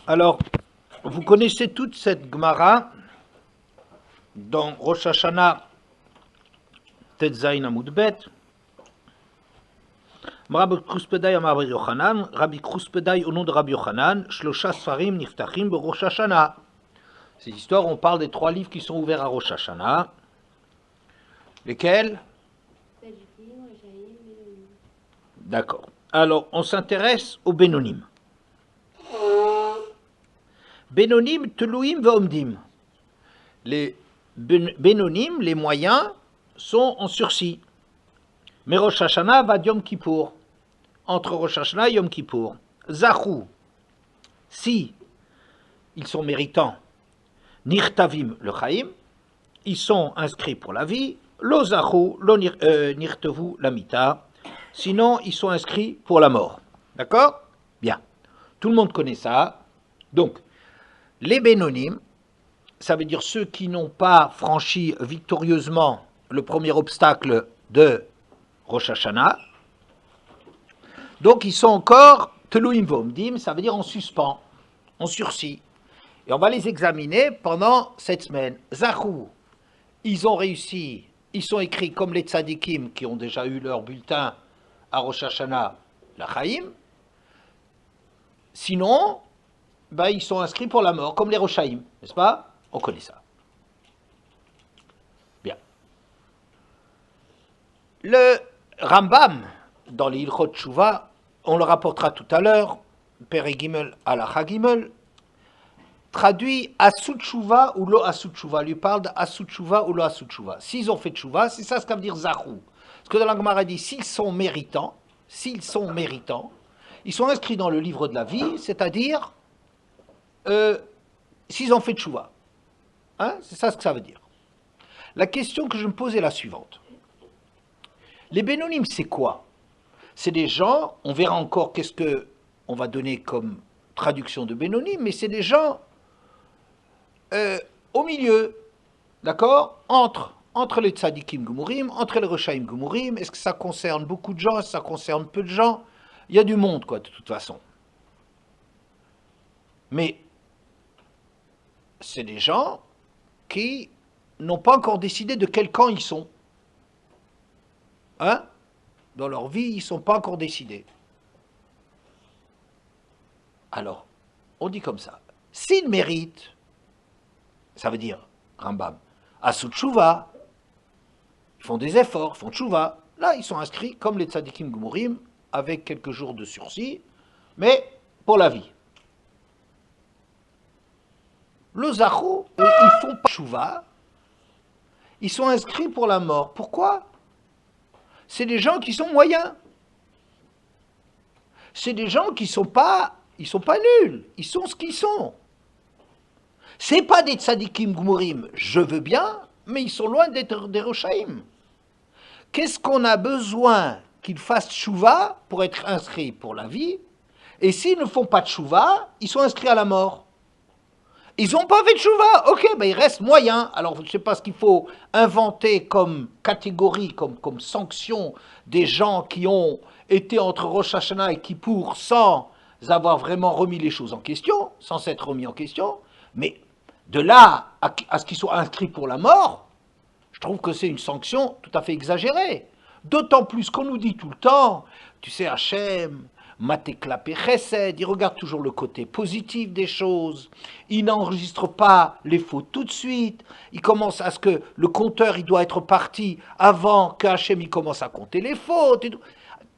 Alors, vous connaissez toute cette Gemara dans Rosh Hashanah Tetzain Amud Bet. Rabbi Kruspedai Amar Rabbi Yochanan, Rabbi Kruspedai au nom de Rabbi Yochanan, Shlosha Sfarim Niftachim be Rosh Hashanah. Cette histoire, on parle des 3 livres qui sont ouverts à Rosh Hashanah. Lesquels? D'accord. Alors, on s'intéresse aux Bénonim. Bénonim, Telouim, Vaomdim. Les Bénonim, les moyens, sont en sursis. Mais Rosh Hashanah va Yom Kippour. Entre Rosh Hashanah et Yom Kippour. Zachou, si ils sont méritants, Nirtavim le Chaim, ils sont inscrits pour la vie, Lo Zachou, Lo Nirtevu la Mita, sinon ils sont inscrits pour la mort. D'accord? Bien. Tout le monde connaît ça. Donc, les Bénonim, ça veut dire ceux qui n'ont pas franchi victorieusement le premier obstacle de Rosh Hashanah. Donc ils sont encore Telouim Vomdim, ça veut dire en suspens, en sursis. Et on va les examiner pendant cette semaine. Zachou, ils ont réussi, ils sont écrits comme les tzadikim qui ont déjà eu leur bulletin à Rosh Hashanah, la Chaim. Sinon, ben, ils sont inscrits pour la mort, comme les Roshaim, n'est-ce pas? On connaît ça. Bien. Le Rambam, dans les Ilchot Tshuva, on le rapportera tout à l'heure, Perek Gimel Halacha Gimel, traduit Asut Tshuva ou Lo Asut Tshuva, lui parle d'Asut Tshuva ou Lo Asut Tshuva. S'ils ont fait Tshuva, c'est ça ce que veut dire Zachou. Parce que dans la Gemara dit, s'ils sont méritants, ils sont inscrits dans le livre de la vie, c'est-à-dire s'ils ont fait Tshuva. Hein, c'est ça ce que ça veut dire. La question que je me pose est la suivante. Les Bénonim, c'est quoi? C'est des gens, on verra encore qu'est-ce que on va donner comme traduction de Bénonim, mais c'est des gens au milieu, d'accord, entre les tzadikim gemurim, entre les reshaim gemurim. Est-ce que ça concerne beaucoup de gens? Est-ce que ça concerne peu de gens? Il y a du monde, quoi, de toute façon. Mais c'est des gens qui n'ont pas encore décidé de quel camp ils sont. Hein? Dans leur vie, ils ne sont pas encore décidés. Alors, on dit comme ça. S'ils méritent, ça veut dire, Rambam, Asut Tshuva, ils font des efforts, font Tshuva. Là, ils sont inscrits comme les tzadikim gemurim, avec quelques jours de sursis, mais pour la vie. Le Zachou, ils font pas Tshuva, ils sont inscrits pour la mort. Pourquoi? C'est des gens qui sont moyens. C'est des gens qui sont pas, ils sont pas nuls. Ils sont ce qu'ils sont. C'est pas des tzadikim gmurim, je veux bien, mais ils sont loin d'être des roshaim. Qu'est-ce qu'on a besoin qu'ils fassent tchouva pour être inscrits pour la vie? Et s'ils ne font pas de tchouva, ils sont inscrits à la mort. Ils n'ont pas fait de tchouva, ok, ben ils restent moyens. Alors je ne sais pas ce qu'il faut inventer comme catégorie, comme sanction des gens qui ont été entre Rosh Hashanah et Kippour sans avoir vraiment remis les choses en question, sans s'être remis en question. Mais de là à ce qu'ils soient inscrits pour la mort, je trouve que c'est une sanction tout à fait exagérée. D'autant plus qu'on nous dit tout le temps, tu sais, Hachem, Matéklapé Chesed, il regarde toujours le côté positif des choses, il n'enregistre pas les fautes tout de suite, il commence à ce que le compteur il doit être parti avant que Hachem il commence à compter les fautes. Et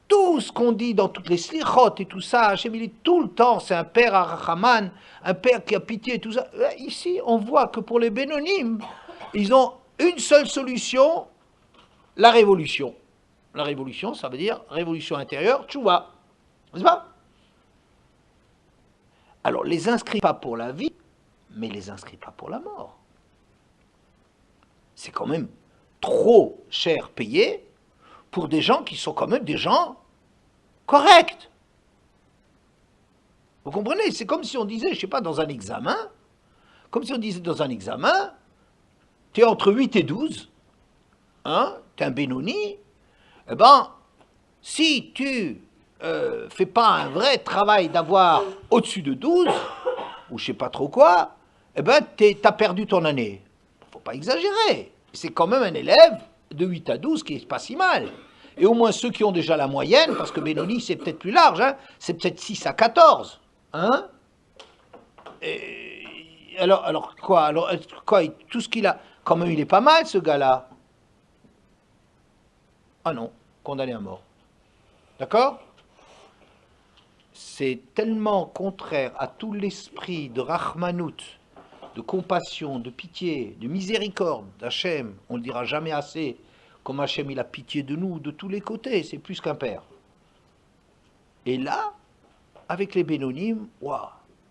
tout ce qu'on dit dans toutes les slichot et tout ça, Hachem il est tout le temps, c'est un père Arachaman, un père qui a pitié et tout ça. Ici, on voit que pour les Bénonim, ils ont une seule solution, la révolution. La révolution, ça veut dire révolution intérieure, tchouva. N'est-ce pas? Alors, les inscrits pas pour la vie, mais les inscrits pas pour la mort. C'est quand même trop cher payé pour des gens qui sont quand même des gens corrects. Vous comprenez? C'est comme si on disait, je ne sais pas, dans un examen, comme si on disait dans un examen, tu es entre 8 et 12, hein, tu es un Benoni, eh ben, si tu fais pas un vrai travail d'avoir au-dessus de 12, ou je sais pas trop quoi, eh ben, t'as perdu ton année. Faut pas exagérer. C'est quand même un élève de 8 à 12 qui est pas si mal. Et au moins ceux qui ont déjà la moyenne, parce que Benoni c'est peut-être plus large, hein, c'est peut-être 6 à 14. Hein? Alors quoi, tout ce qu'il a, quand même il est pas mal ce gars-là. Ah non, condamné à mort. D'accord? C'est tellement contraire à tout l'esprit de Rahmanout, de compassion, de pitié, de miséricorde d'Hachem. On ne le dira jamais assez, comme Hachem il a pitié de nous de tous les côtés, c'est plus qu'un père. Et là, avec les Bénonim, waouh,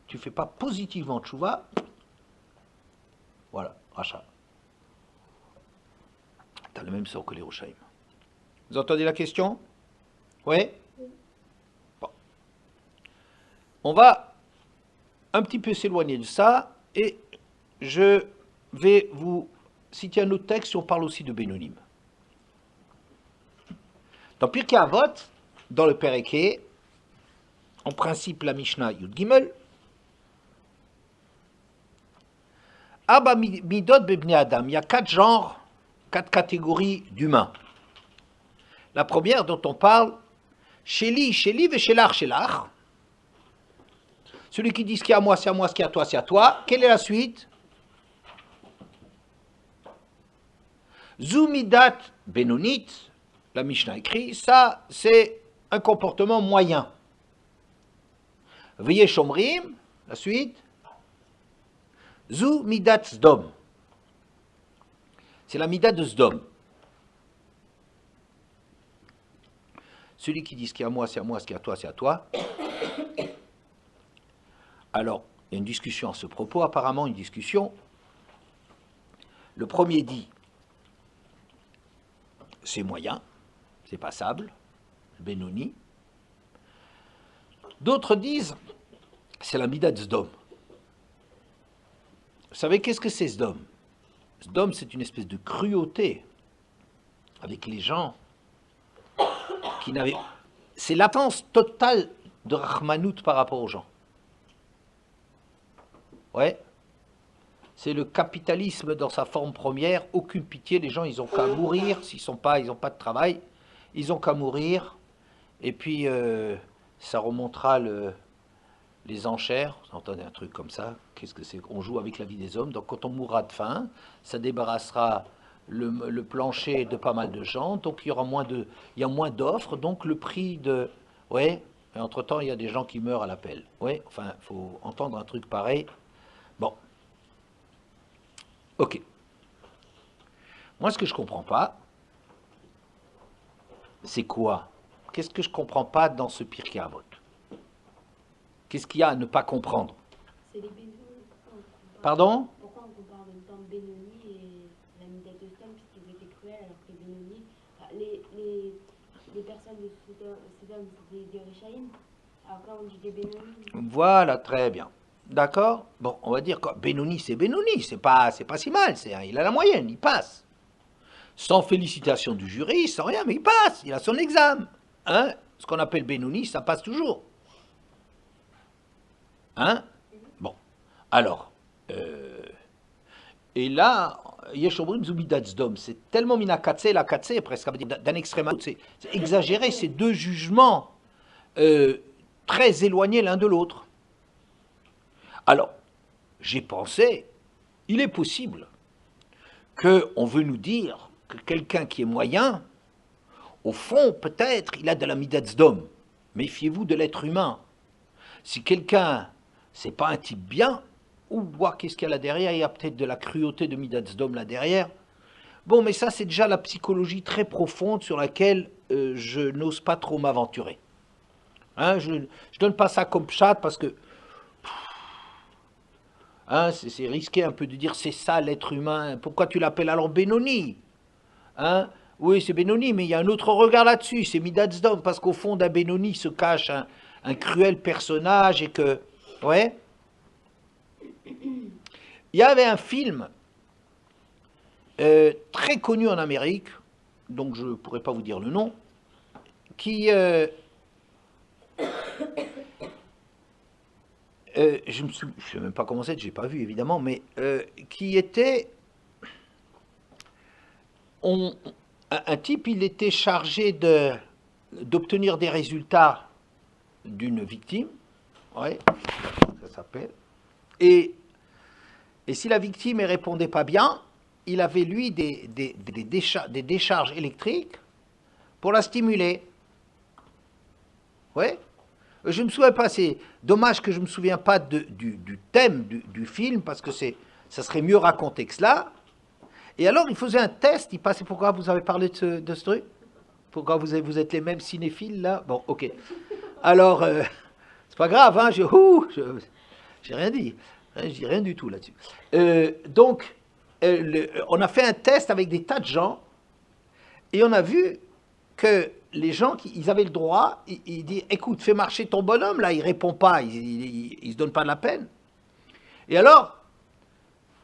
tu fais pas positivement tchouva, voilà, rachat. Tu as le même sort que les Rochaim. Vous entendez la question? Oui? Bon. On va un petit peu s'éloigner de ça et je vais vous citer un autre texte si on parle aussi de Bénonim. Dans Pirkei Avot, dans le Pereke, en principe la Mishnah Yud Gimel, Abba Midot Bebne Adam, il y a 4 genres, 4 catégories d'humains. La première dont on parle, Sheli, Sheli, Veshelach, Shelach. Celui qui dit ce qui est à moi, c'est à moi, ce qui est à toi, c'est à toi. Quelle est la suite? Zumidat Benonit, la Mishnah écrit, ça c'est un comportement moyen. Veye Shomrim, la suite. Zumidat Zdom. C'est la Midat de Zdom. Celui qui dit ce qui est à moi, c'est à moi, ce qui est à toi, c'est à toi. Alors, il y a une discussion à ce propos, apparemment une discussion. Le premier dit, c'est moyen, c'est passable, Benoni. D'autres disent, c'est la Midat Zdom. Vous savez, qu'est-ce que c'est Zdom? Zdom, c'est une espèce de cruauté avec les gens qui n'avaient... C'est l'absence totale de Rahmanout par rapport aux gens. Ouais. C'est le capitalisme dans sa forme première, aucune pitié, les gens ils ont qu'à mourir, s'ils n'ont pas de travail, ils ont qu'à mourir, et puis ça remontera les enchères, vous entendez un truc comme ça, qu'est-ce que c'est? On joue avec la vie des hommes, donc quand on mourra de faim, ça débarrassera le plancher de pas mal de gens, donc il y a moins d'offres, donc le prix de... Ouais, et entre-temps il y a des gens qui meurent à l'appel. Ouais, enfin, il faut entendre un truc pareil. Bon. Ok. Moi, ce que je ne comprends pas, c'est quoi? Qu'est-ce que je ne comprends pas dans ce Pirkei Avot? Qu'est-ce qu'il y a à ne pas comprendre? C'est les Bénonis. Pardon? Pourquoi on compare en même temps Bénonis et la Midat de Stam, puisqu'ils étaient cruels, alors que les Bénonis, les personnes de Sodome, c'était des Réchaïm, alors que là on dit des Bénonis. Voilà, très bien. D'accord? Bon, on va dire quoi? Benoni, c'est pas si mal. Il a la moyenne, il passe. Sans félicitations du jury, sans rien, mais il passe. Il a son examen. Hein? Ce qu'on appelle Benoni, ça passe toujours. Hein? Bon. Alors, et là, Yeshobrim Zumidatzdom, c'est tellement minakatse, la katse, presque, d'un extrême à l'autre. C'est exagéré, c'est deux jugements très éloignés l'un de l'autre. Alors, j'ai pensé, il est possible qu'on veut nous dire que quelqu'un qui est moyen, au fond, peut-être, il a de la midatzdom. Méfiez-vous de l'être humain. Si quelqu'un, c'est pas un type bien, ou voir qu'est-ce qu'il y a là derrière, il y a peut-être de la cruauté de midatzdom là derrière. Bon, mais ça, c'est déjà la psychologie très profonde sur laquelle je n'ose pas trop m'aventurer. Hein, je ne donne pas ça comme chat parce que hein, c'est risqué un peu de dire c'est ça l'être humain. Pourquoi tu l'appelles alors Benoni? Hein? Oui, c'est Benoni, mais il y a un autre regard là-dessus. C'est Midatzdom, parce qu'au fond d'un Benoni se cache un cruel personnage et que... Ouais. Il y avait un film très connu en Amérique, donc je ne pourrais pas vous dire le nom, qui je ne sais même pas comment c'est, je n'ai pas vu évidemment, mais qui était... un type, il était chargé d'obtenir des résultats d'une victime, ouais, ça s'appelle, et si la victime ne répondait pas bien, il avait lui des décharges électriques pour la stimuler. Ouais. Je ne me souviens pas, c'est dommage que je ne me souviens pas du thème du film, parce que ça serait mieux raconté que cela. Et alors, il faisait un test, il passait, pourquoi vous avez parlé de ce truc? Pourquoi vous êtes les mêmes cinéphiles, là? Bon, ok. Alors, c'est pas grave, hein, j'ai rien dit. Je dis rien du tout là-dessus. Donc, on a fait un test avec des tas de gens, et on a vu que les gens, ils avaient le droit, ils disent, écoute, fais marcher ton bonhomme, là, il répond pas, il se donne pas de la peine. Et alors,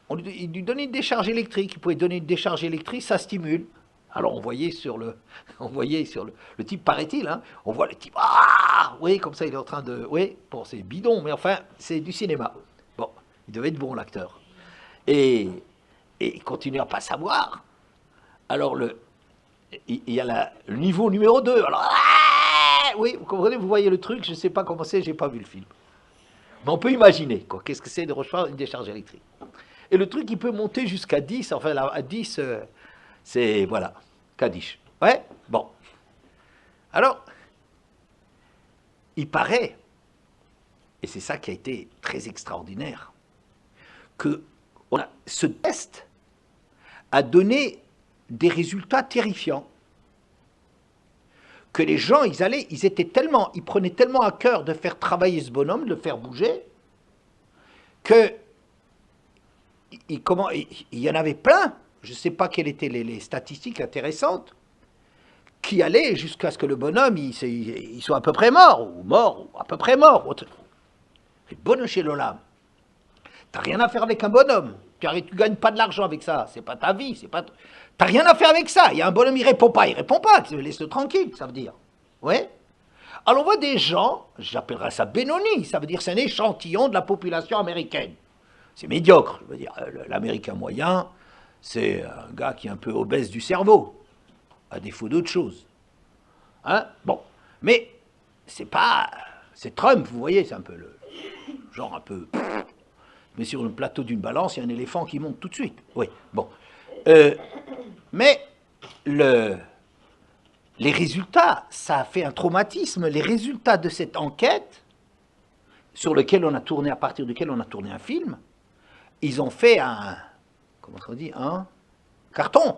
il lui donnait une décharge électrique, il pouvait donner une décharge électrique, ça stimule. Alors on voyait sur le type, paraît-il, hein, on voit le type, ah, oui, comme ça il est en train de, oui, bon c'est bidon, mais enfin c'est du cinéma. Bon, il devait être bon l'acteur. Et il continue à pas savoir. Alors il y a le niveau numéro 2. Alors, ah, oui, vous comprenez, vous voyez le truc, je ne sais pas comment c'est, j'ai pas vu le film. Mais on peut imaginer, quoi, qu'est-ce que c'est de recevoir une décharge électrique. Et le truc, il peut monter jusqu'à 10, enfin à 10, c'est, voilà, Kaddish. Ouais, bon. Alors, il paraît, et c'est ça qui a été très extraordinaire, que ce test a donné des résultats terrifiants. Que les gens, ils prenaient tellement à cœur de faire travailler ce bonhomme, de le faire bouger, que il y en avait plein, je ne sais pas quelles étaient les statistiques intéressantes, qui allaient jusqu'à ce que le bonhomme il soit à peu près mort, ou à peu près mort. Bonne chez l'Olam. Tu n'as rien à faire avec un bonhomme. Tu ne gagnes pas de l'argent avec ça. C'est pas ta vie. Tu n'as rien à faire avec ça. Il y a un bonhomme, il répond pas. Laisse-le tranquille, ça veut dire. Ouais. Alors on voit des gens, j'appellerais ça Benoni, ça veut dire c'est un échantillon de la population américaine. C'est médiocre, je veux dire, l'Américain moyen, c'est un gars qui est un peu obèse du cerveau, à défaut d'autre chose. Hein? Bon, mais c'est Trump, vous voyez, c'est un peu genre un peu, mais sur le plateau d'une balance, il y a un éléphant qui monte tout de suite. Oui, bon. Mais les résultats, ça a fait un traumatisme, les résultats de cette enquête, sur lequel on a tourné, à partir duquel on a tourné un film, ils ont fait un carton.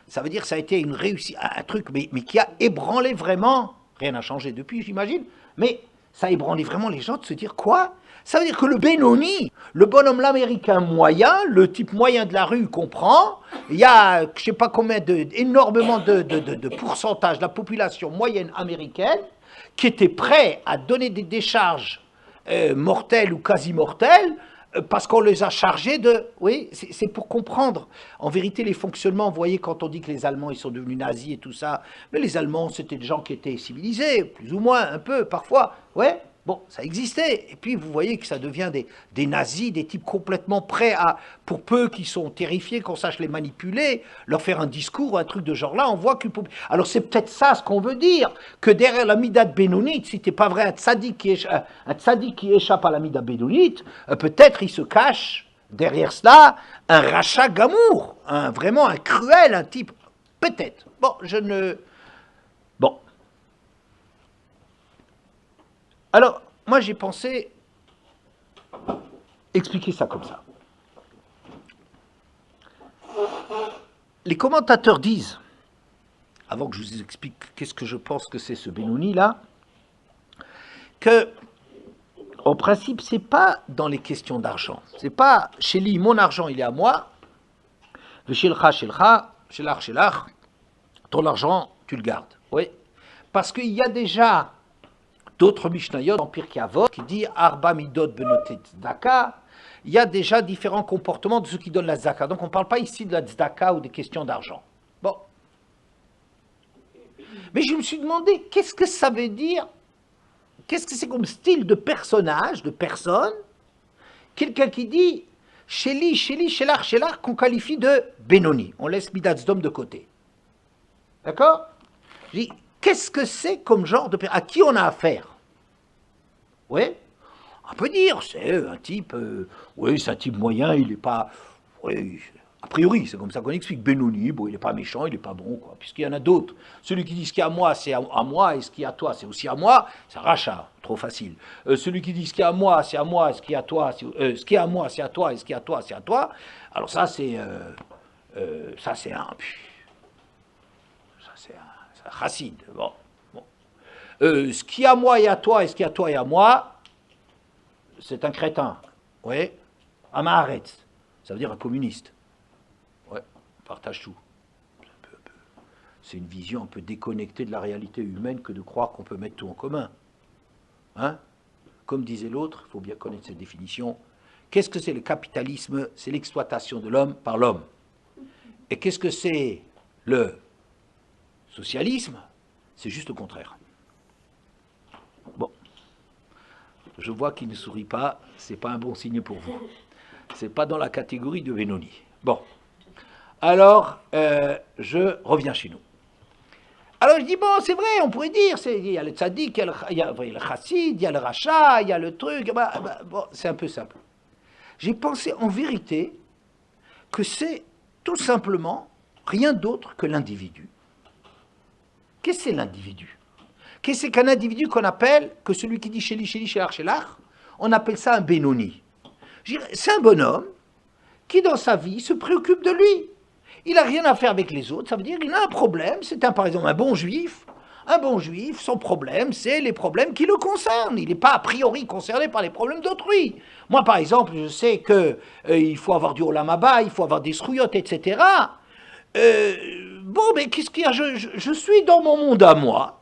Ça veut dire que ça a été une réussite, un truc, mais qui a ébranlé vraiment, rien n'a changé depuis, j'imagine, mais ça a ébranlé vraiment les gens de se dire quoi? Ça veut dire que le Benoni, le bonhomme l'américain moyen, le type moyen de la rue comprend, il y a, je ne sais pas combien, énormément de pourcentage de la population moyenne américaine qui était prêt à donner des décharges mortelles ou quasi mortelles, parce qu'on les a chargés de... Oui, c'est pour comprendre. En vérité, les fonctionnements, vous voyez, quand on dit que les Allemands, ils sont devenus nazis et tout ça, mais les Allemands, c'était des gens qui étaient civilisés, plus ou moins, un peu, parfois. Ouais, bon, ça existait. Et puis, vous voyez que ça devient des nazis, des types complètement prêts à, pour peu qui sont terrifiés, qu'on sache les manipuler, leur faire un discours, un truc de genre-là, on voit que... Alors, c'est peut-être ça ce qu'on veut dire, que derrière la Mida Bénonite, si t'es pas vrai un tzaddik qui échappe à la Mida Bénonite, peut-être il se cache derrière cela un rachat gamour, vraiment un cruel, un type... Peut-être. Bon, Bon. Alors, moi j'ai pensé expliquer ça comme ça. Les commentateurs disent, avant que je vous explique qu'est-ce que je pense que c'est ce Benoni là, que en principe c'est pas dans les questions d'argent. C'est pas chez lui mon argent il est à moi, le shelcha, shelach, ton argent tu le gardes. Oui, parce qu'il y a déjà d'autres Mishnayot, en Pirkei Avot, qui dit Arba midot benotet tzedaka. Il y a déjà différents comportements de ceux qui donnent la tzedaka. Donc on ne parle pas ici de la tzedaka ou des questions d'argent. Bon. Mais je me suis demandé, qu'est-ce que ça veut dire qu'est-ce que c'est comme style de personnage, de personne? Quelqu'un qui dit Sheli, Shelar, qu'on qualifie de Benoni. On laisse Midat Sdom de côté. D'accord? Je dis, qu'est-ce que c'est comme genre de personne? À qui on a affaire? Oui? On peut dire, c'est un type, oui, c'est un type moyen, il n'est pas, oui, a priori, c'est comme ça qu'on explique. Benoni, bon, il n'est pas méchant, il n'est pas bon, quoi, puisqu'il y en a d'autres. Celui qui dit ce qui est à moi, c'est à moi, et ce qui est à toi, c'est aussi à moi, c'est rachat, trop facile. Celui qui dit ce qui est à moi, c'est à moi, et ce qui est à toi, ce qui est à moi, c'est à toi, et ce qui est à toi, c'est à toi. Alors ça, c'est un, ça c'est un chassid. Bon, bon. Ce qui est à moi et à toi, et ce qui est à toi et à moi, c'est un crétin. Oui, un Maharetz. Ça veut dire un communiste. Ouais, on partage tout. C'est une vision un peu déconnectée de la réalité humaine que de croire qu'on peut mettre tout en commun. Hein? Comme disait l'autre, il faut bien connaître cette définition. Qu'est-ce que c'est le capitalisme? C'est l'exploitation de l'homme par l'homme. Et qu'est-ce que c'est le socialisme? C'est juste le contraire. Bon. Je vois qu'il ne sourit pas, c'est pas un bon signe pour vous. C'est pas dans la catégorie de Benoni. Bon. Alors, je reviens chez nous. Alors je dis, bon, c'est vrai, on pourrait dire, il y a le tzaddik, il y a le chassid, il y a le rachat, il y a le truc, bon, c'est un peu simple. J'ai pensé en vérité que c'est tout simplement rien d'autre que l'individu. Qu'est-ce que c'est l'individu? Qu'est-ce que c'est qu'un individu qu'on appelle, que celui qui dit Sheli, Shelar, on appelle ça un Benoni. C'est un bonhomme qui dans sa vie se préoccupe de lui. Il n'a rien à faire avec les autres, ça veut dire qu'il a un problème, c'est par exemple un bon juif, son problème, c'est les problèmes qui le concernent. Il n'est pas a priori concerné par les problèmes d'autrui. Moi, par exemple, je sais qu'il faut avoir du olam haba, il faut avoir des srouillottes, etc. Bon, mais qu'est-ce qu'il y a? Je suis dans mon monde à moi.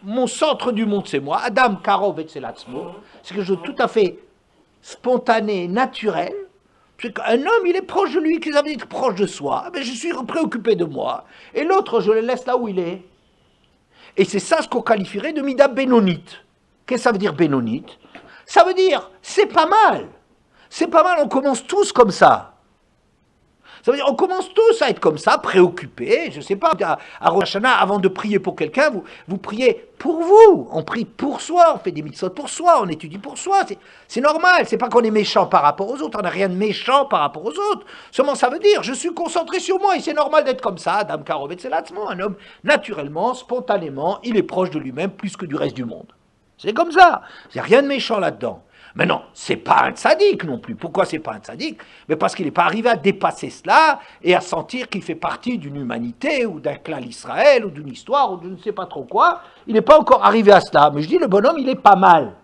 Mon centre du monde, c'est moi. Adam Karov et Tselatzmo. C'est quelque chose de tout à fait spontané, naturel. Un homme, il est proche de lui, qu'il avait été proche de soi. Ben, je suis préoccupé de moi. Et l'autre, je le laisse là où il est. Et c'est ça ce qu'on qualifierait de mida bénonite. Qu'est-ce que ça veut dire bénonite? Ça veut dire, c'est pas mal. C'est pas mal, on commence tous comme ça. Ça veut dire, on commence tous à être comme ça, préoccupés. Je ne sais pas, à Rosh Hashanah, avant de prier pour quelqu'un, vous priez pour vous. On prie pour soi, on fait des mitzvot pour soi, on étudie pour soi. C'est normal, c'est pas qu'on est méchant par rapport aux autres, on n'a rien de méchant par rapport aux autres. Seulement, ça veut dire, je suis concentré sur moi et c'est normal d'être comme ça. Adam Karovet, c'est l'atzmo, un homme, naturellement, spontanément, il est proche de lui-même plus que du reste du monde. C'est comme ça, il n'y a rien de méchant là-dedans. Mais non, c'est pas un tzaddik non plus. Pourquoi c'est pas un tzaddik? Mais parce qu'il n'est pas arrivé à dépasser cela et à sentir qu'il fait partie d'une humanité ou d'un clan d'Israël ou d'une histoire ou de je ne sais pas trop quoi. Il n'est pas encore arrivé à cela. Mais je dis, le bonhomme, il est pas mal.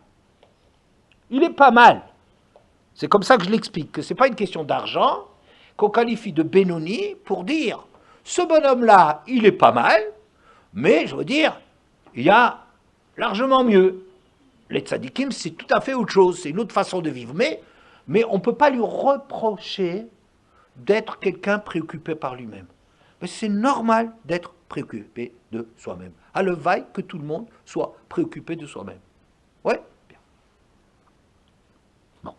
Il est pas mal. C'est comme ça que je l'explique, que ce n'est pas une question d'argent qu'on qualifie de Benoni pour dire, ce bonhomme-là, il est pas mal, mais je veux dire, il y a largement mieux. Les tzadikim, c'est tout à fait autre chose, c'est une autre façon de vivre. Mais on ne peut pas lui reprocher d'être quelqu'un préoccupé par lui-même. Mais c'est normal d'être préoccupé de soi-même. À le vaille que tout le monde soit préoccupé de soi-même. Oui? Bien. Bon.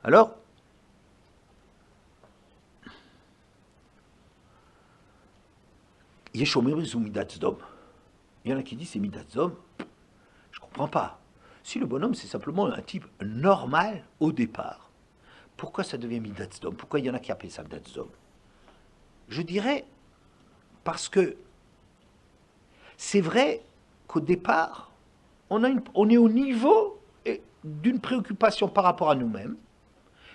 Alors, Yeshomir Zumidatzom. Il y en a qui disent c'est Midatzom. Je ne comprends pas. Si le bonhomme, c'est simplement un type normal au départ, pourquoi ça devient Midatzom? Pourquoi il y en a qui appellent ça Midatzom? Je dirais parce que c'est vrai qu'au départ, on est au niveau d'une préoccupation par rapport à nous-mêmes,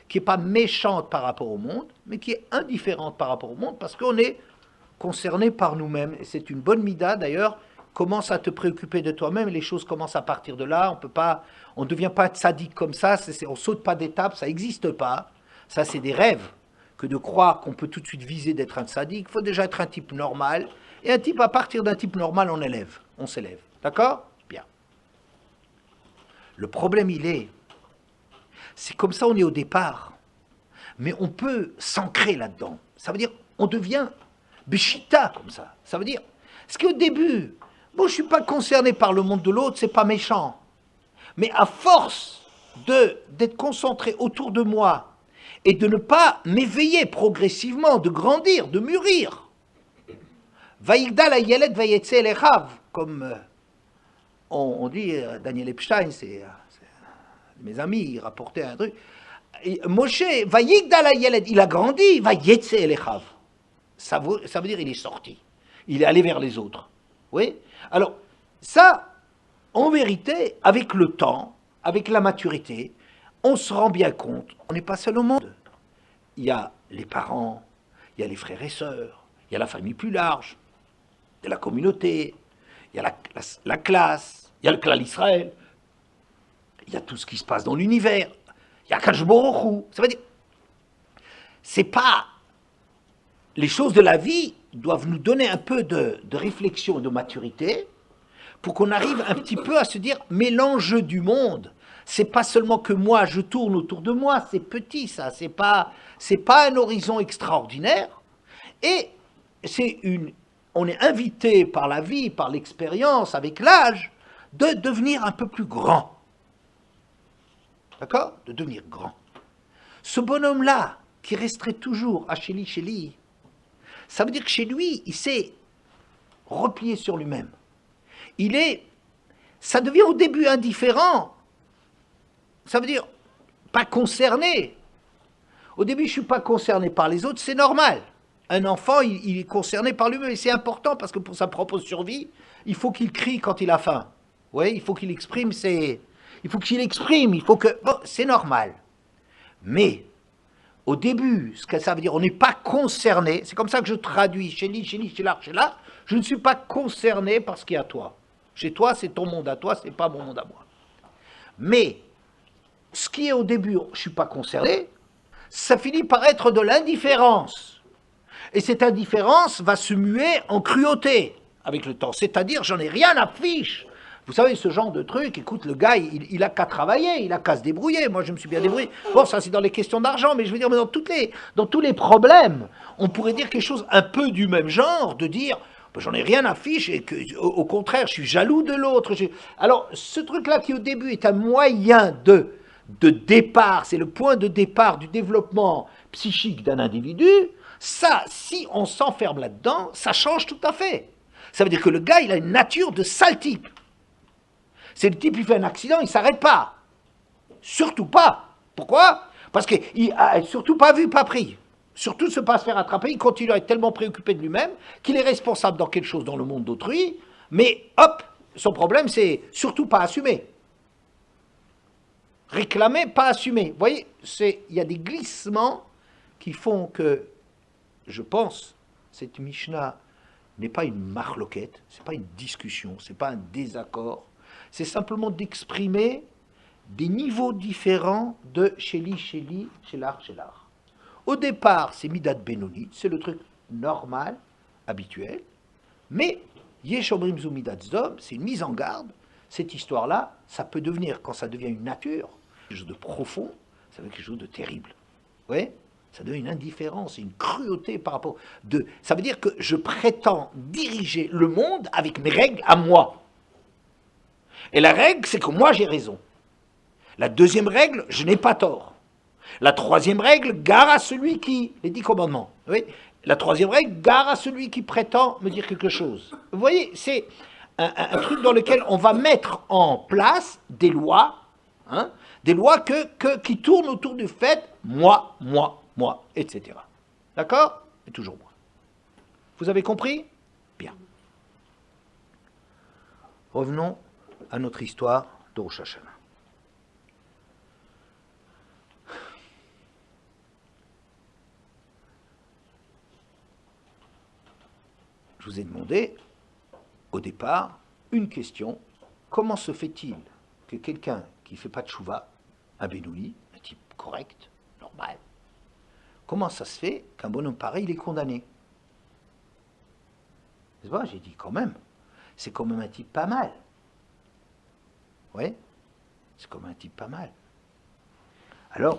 qui n'est pas méchante par rapport au monde, mais qui est indifférente par rapport au monde, parce qu'on est concerné par nous-mêmes. Et c'est une bonne mida, d'ailleurs. Commence à te préoccuper de toi-même, les choses commencent à partir de là, on ne devient pas sadique comme ça, on ne saute pas d'étape, ça n'existe pas. Ça, c'est des rêves, que de croire qu'on peut tout de suite viser d'être un sadique. Il faut déjà être un type normal, et un type, à partir d'un type normal, on s'élève. D'accord? Bien. Le problème, c'est comme ça on est au départ, mais on peut s'ancrer là-dedans. Ça veut dire, on devient béchita comme ça. Ça veut dire, parce qu'au début, Bon, je ne suis pas concerné par le monde de l'autre, c'est pas méchant. Mais à force d'être concentré autour de moi et de ne pas m'éveiller progressivement, de grandir, de mûrir, Vaïgdal Ayelet Vayetse Elechav, comme on dit, Daniel Epstein, c'est mes amis, il rapportait un truc. Moshe, Vaïgdal Ayelet, il a grandi, Vayetse Elechav. Ça veut dire il est sorti. Il est allé vers les autres. Oui. Alors, ça, en vérité, avec le temps, avec la maturité, on se rend bien compte, on n'est pas seul au monde. Il y a les parents, il y a les frères et sœurs, il y a la famille plus large, il y a la communauté, il y a la classe, il y a le clan Israël, il y a tout ce qui se passe dans l'univers, il y a Kadosh Baruch Hu. Ça veut dire, c'est pas... Les choses de la vie doivent nous donner un peu de réflexion et de maturité pour qu'on arrive un petit peu à se dire, mais l'enjeu du monde, c'est pas seulement que moi je tourne autour de moi, c'est petit ça, c'est pas un horizon extraordinaire, et on est invité par la vie, par l'expérience, avec l'âge, de devenir un peu plus grand. D'accord? De devenir grand. Ce bonhomme-là, qui resterait toujours à Chéli, ça veut dire que chez lui, il s'est replié sur lui-même. Ça devient au début indifférent. Ça veut dire pas concerné. Au début, je ne suis pas concerné par les autres, c'est normal. Un enfant, il est concerné par lui-même, et c'est important parce que pour sa propre survie, il faut qu'il crie quand il a faim. Oui, il faut qu'il exprime Bon, c'est normal. Mais, au début, ce que ça veut dire, on n'est pas concerné, c'est comme ça que je traduis, chez là, je ne suis pas concerné par ce qu'il y a à toi. Chez toi, c'est ton monde à toi, c'est pas mon monde à moi. Mais, ce qui est au début, je ne suis pas concerné, ça finit par être de l'indifférence. Et cette indifférence va se muer en cruauté avec le temps. C'est-à-dire, j'en ai rien à fiche. Vous savez, ce genre de truc, écoute, le gars, il a qu'à travailler, il a qu'à se débrouiller. Moi, je me suis bien débrouillé. Bon, ça, c'est dans les questions d'argent, mais je veux dire, dans tous les problèmes, on pourrait dire quelque chose un peu du même genre, de dire, j'en ai rien à fiche, et que, au contraire, je suis jaloux de l'autre. Alors, ce truc-là, qui au début est un moyen de départ, c'est le point de départ du développement psychique d'un individu, ça, si on s'enferme là-dedans, ça change tout à fait. Ça veut dire que le gars, il a une nature de sale type. C'est le type, il fait un accident, il ne s'arrête pas. Surtout pas. Pourquoi? Parce qu'il a surtout pas vu, pas pris. Surtout se pas se faire attraper, il continue à être tellement préoccupé de lui-même qu'il est responsable dans quelque chose dans le monde d'autrui, mais hop, son problème c'est surtout pas assumer. Réclamer, pas assumer. Vous voyez, il y a des glissements qui font que, je pense, cette Mishnah n'est pas une marloquette, c'est pas une discussion, c'est pas un désaccord, c'est simplement d'exprimer des niveaux différents de Sheli, Shelar. Au départ, c'est Midat Benoni, c'est le truc normal, habituel, mais Yeshomrim Zu Midat Zdom, c'est une mise en garde. Cette histoire-là, ça peut devenir, quand ça devient une nature, quelque chose de profond, ça devient quelque chose de terrible. Vous voyez ? Ça devient une indifférence, une cruauté par rapport ça veut dire que je prétends diriger le monde avec mes règles à moi. Et la règle, c'est que moi j'ai raison. La deuxième règle, je n'ai pas tort. La troisième règle, gare à celui qui... Les 10 commandements. Oui. La troisième règle, gare à celui qui prétend me dire quelque chose. Vous voyez, c'est un truc dans lequel on va mettre en place des lois, hein, des lois qui tournent autour du fait, moi, etc. D'accord? Et toujours moi. Vous avez compris? Bien. Revenons à notre histoire de Rosh Hashanah. Je vous ai demandé, au départ, une question. Comment se fait-il que quelqu'un qui ne fait pas de chouva, un bénoui, un type correct, normal, comment ça se fait qu'un bonhomme pareil, il est condamné? C'est pas, j'ai dit quand même, c'est quand même un type pas mal. Oui, c'est quand même un type pas mal. Alors,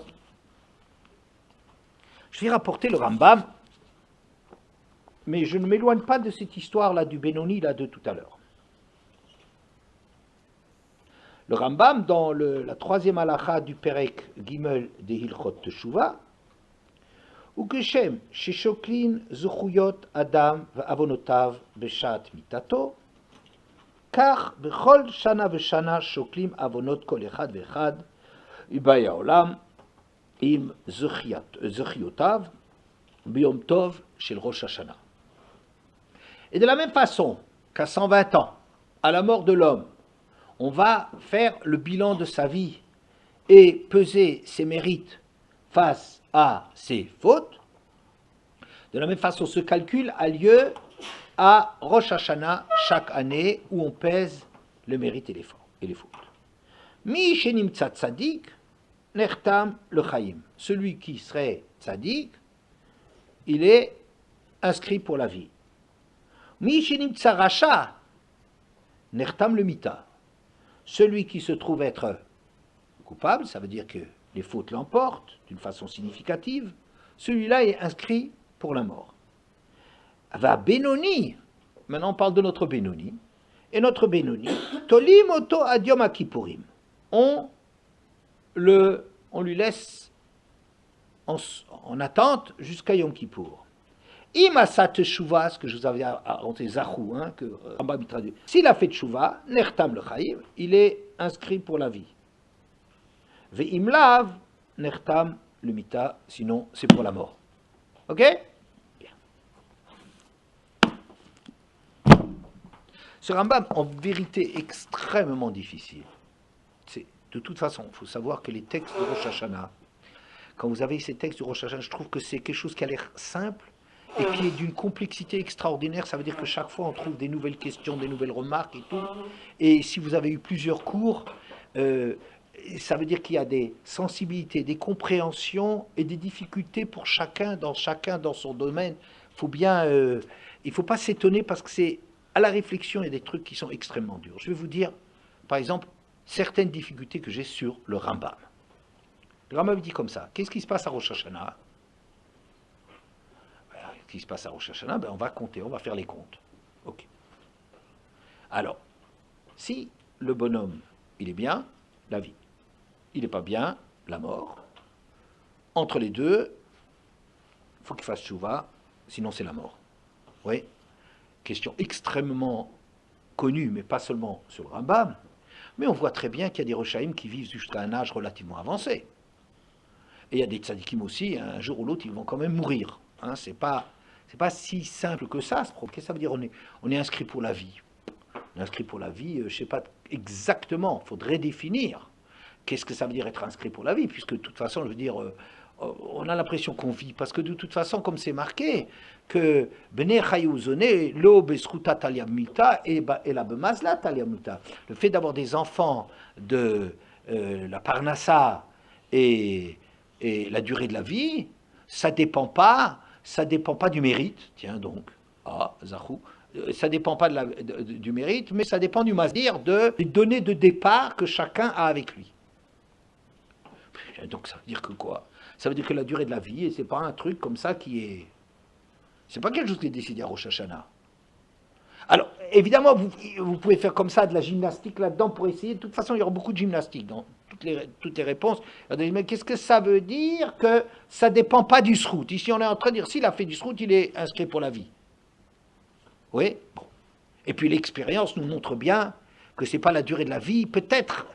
je vais rapporter le Rambam, mais je ne m'éloigne pas de cette histoire-là du Benoni là de tout à l'heure. Le Rambam, dans la troisième halakha du Perek Gimel de Hilchot Teshuva, ou Geshem, Sheshoklin Zuchuyot Adam Avonotav Beshat Mitato, car Bechol Shana Veshana Shoklim Avonot Kol Echad Vechad, Ibaya Olam, Im Zuchiotav, Biyom Tov Shel Rosh Hashanah. Et de la même façon qu'à 120 ans, à la mort de l'homme, on va faire le bilan de sa vie et peser ses mérites face à ses fautes. De la même façon, ce calcul a lieu à Rosh Hashanah chaque année où on pèse le mérite et les fautes. Mi shenim tzadik, nertam le chaim. Celui qui serait tzadik, il est inscrit pour la vie. Mi shenim tzaracha, nertam le mita. Celui qui se trouve être coupable, ça veut dire que les fautes l'emportent d'une façon significative, celui-là est inscrit pour la mort. Va Benoni, maintenant on parle de notre Benoni, et notre Benoni, Tolim Oto Adiom Akipurim, on lui laisse en attente jusqu'à Yom Kippour. Imasa teshuva, ce que je vous avais raconté, Zachou, que Rambam traduit. S'il a fait teshuva, nertam le chaim, il est inscrit pour la vie. Ve'imlav, nertam le mita, sinon c'est pour la mort. Ok? Bien. Ce Rambam, en vérité, extrêmement difficile. De toute façon, il faut savoir que les textes de Rosh Hashanah, quand vous avez ces textes de Rosh Hashanah, je trouve que c'est quelque chose qui a l'air simple, et qui est d'une complexité extraordinaire. Ça veut dire que chaque fois on trouve des nouvelles questions, des nouvelles remarques et tout. Et si vous avez eu plusieurs cours, ça veut dire qu'il y a des sensibilités, des compréhensions et des difficultés pour chacun dans son domaine. Il ne faut pas s'étonner parce que c'est à la réflexion, il y a des trucs qui sont extrêmement durs. Je vais vous dire, par exemple, certaines difficultés que j'ai sur le Rambam. Le Rambam dit comme ça, qu'est-ce qui se passe à Rosh Hashanah? Ce qui se passe à Rosh Hashanah, on va compter, on va faire les comptes. Ok. Alors, si le bonhomme, il est bien, la vie. Il n'est pas bien, la mort. Entre les deux, il faut qu'il fasse tchouva, sinon c'est la mort. Oui. Question extrêmement connue, mais pas seulement sur le Rambam. Mais on voit très bien qu'il y a des Rochaïm qui vivent jusqu'à un âge relativement avancé. Et il y a des tzadikim aussi, un jour ou l'autre, ils vont quand même mourir. C'est pas si simple que ça. Qu'est-ce que ça veut dire? On est inscrit pour la vie. On est inscrit pour la vie, je ne sais pas exactement, il faudrait définir. Qu'est-ce que ça veut dire être inscrit pour la vie? Puisque de toute façon, je veux dire, on a l'impression qu'on vit. Parce que de toute façon, comme c'est marqué, que Bene Chayuzone, lo besruta taliamita et la bemazla taliamita. Le fait d'avoir des enfants de la parnassa et la durée de la vie, ça dépend pas du mérite, tiens donc, Zachou, ça dépend pas du mérite, mais ça dépend du masdir, des données de départ que chacun a avec lui. Donc ça veut dire que quoi? Ça veut dire que la durée de la vie, et c'est pas un truc comme ça qui est... C'est pas quelque chose qui est décidé à Rosh Hashanah. Alors, évidemment, vous pouvez faire comme ça de la gymnastique là-dedans pour essayer. De toute façon, il y aura beaucoup de gymnastique dans toutes les réponses. Mais qu'est-ce que ça veut dire que ça ne dépend pas du srout? Ici, on est en train de dire, s'il a fait du srout, il est inscrit pour la vie. Oui, bon. Et puis l'expérience nous montre bien que ce n'est pas la durée de la vie, peut-être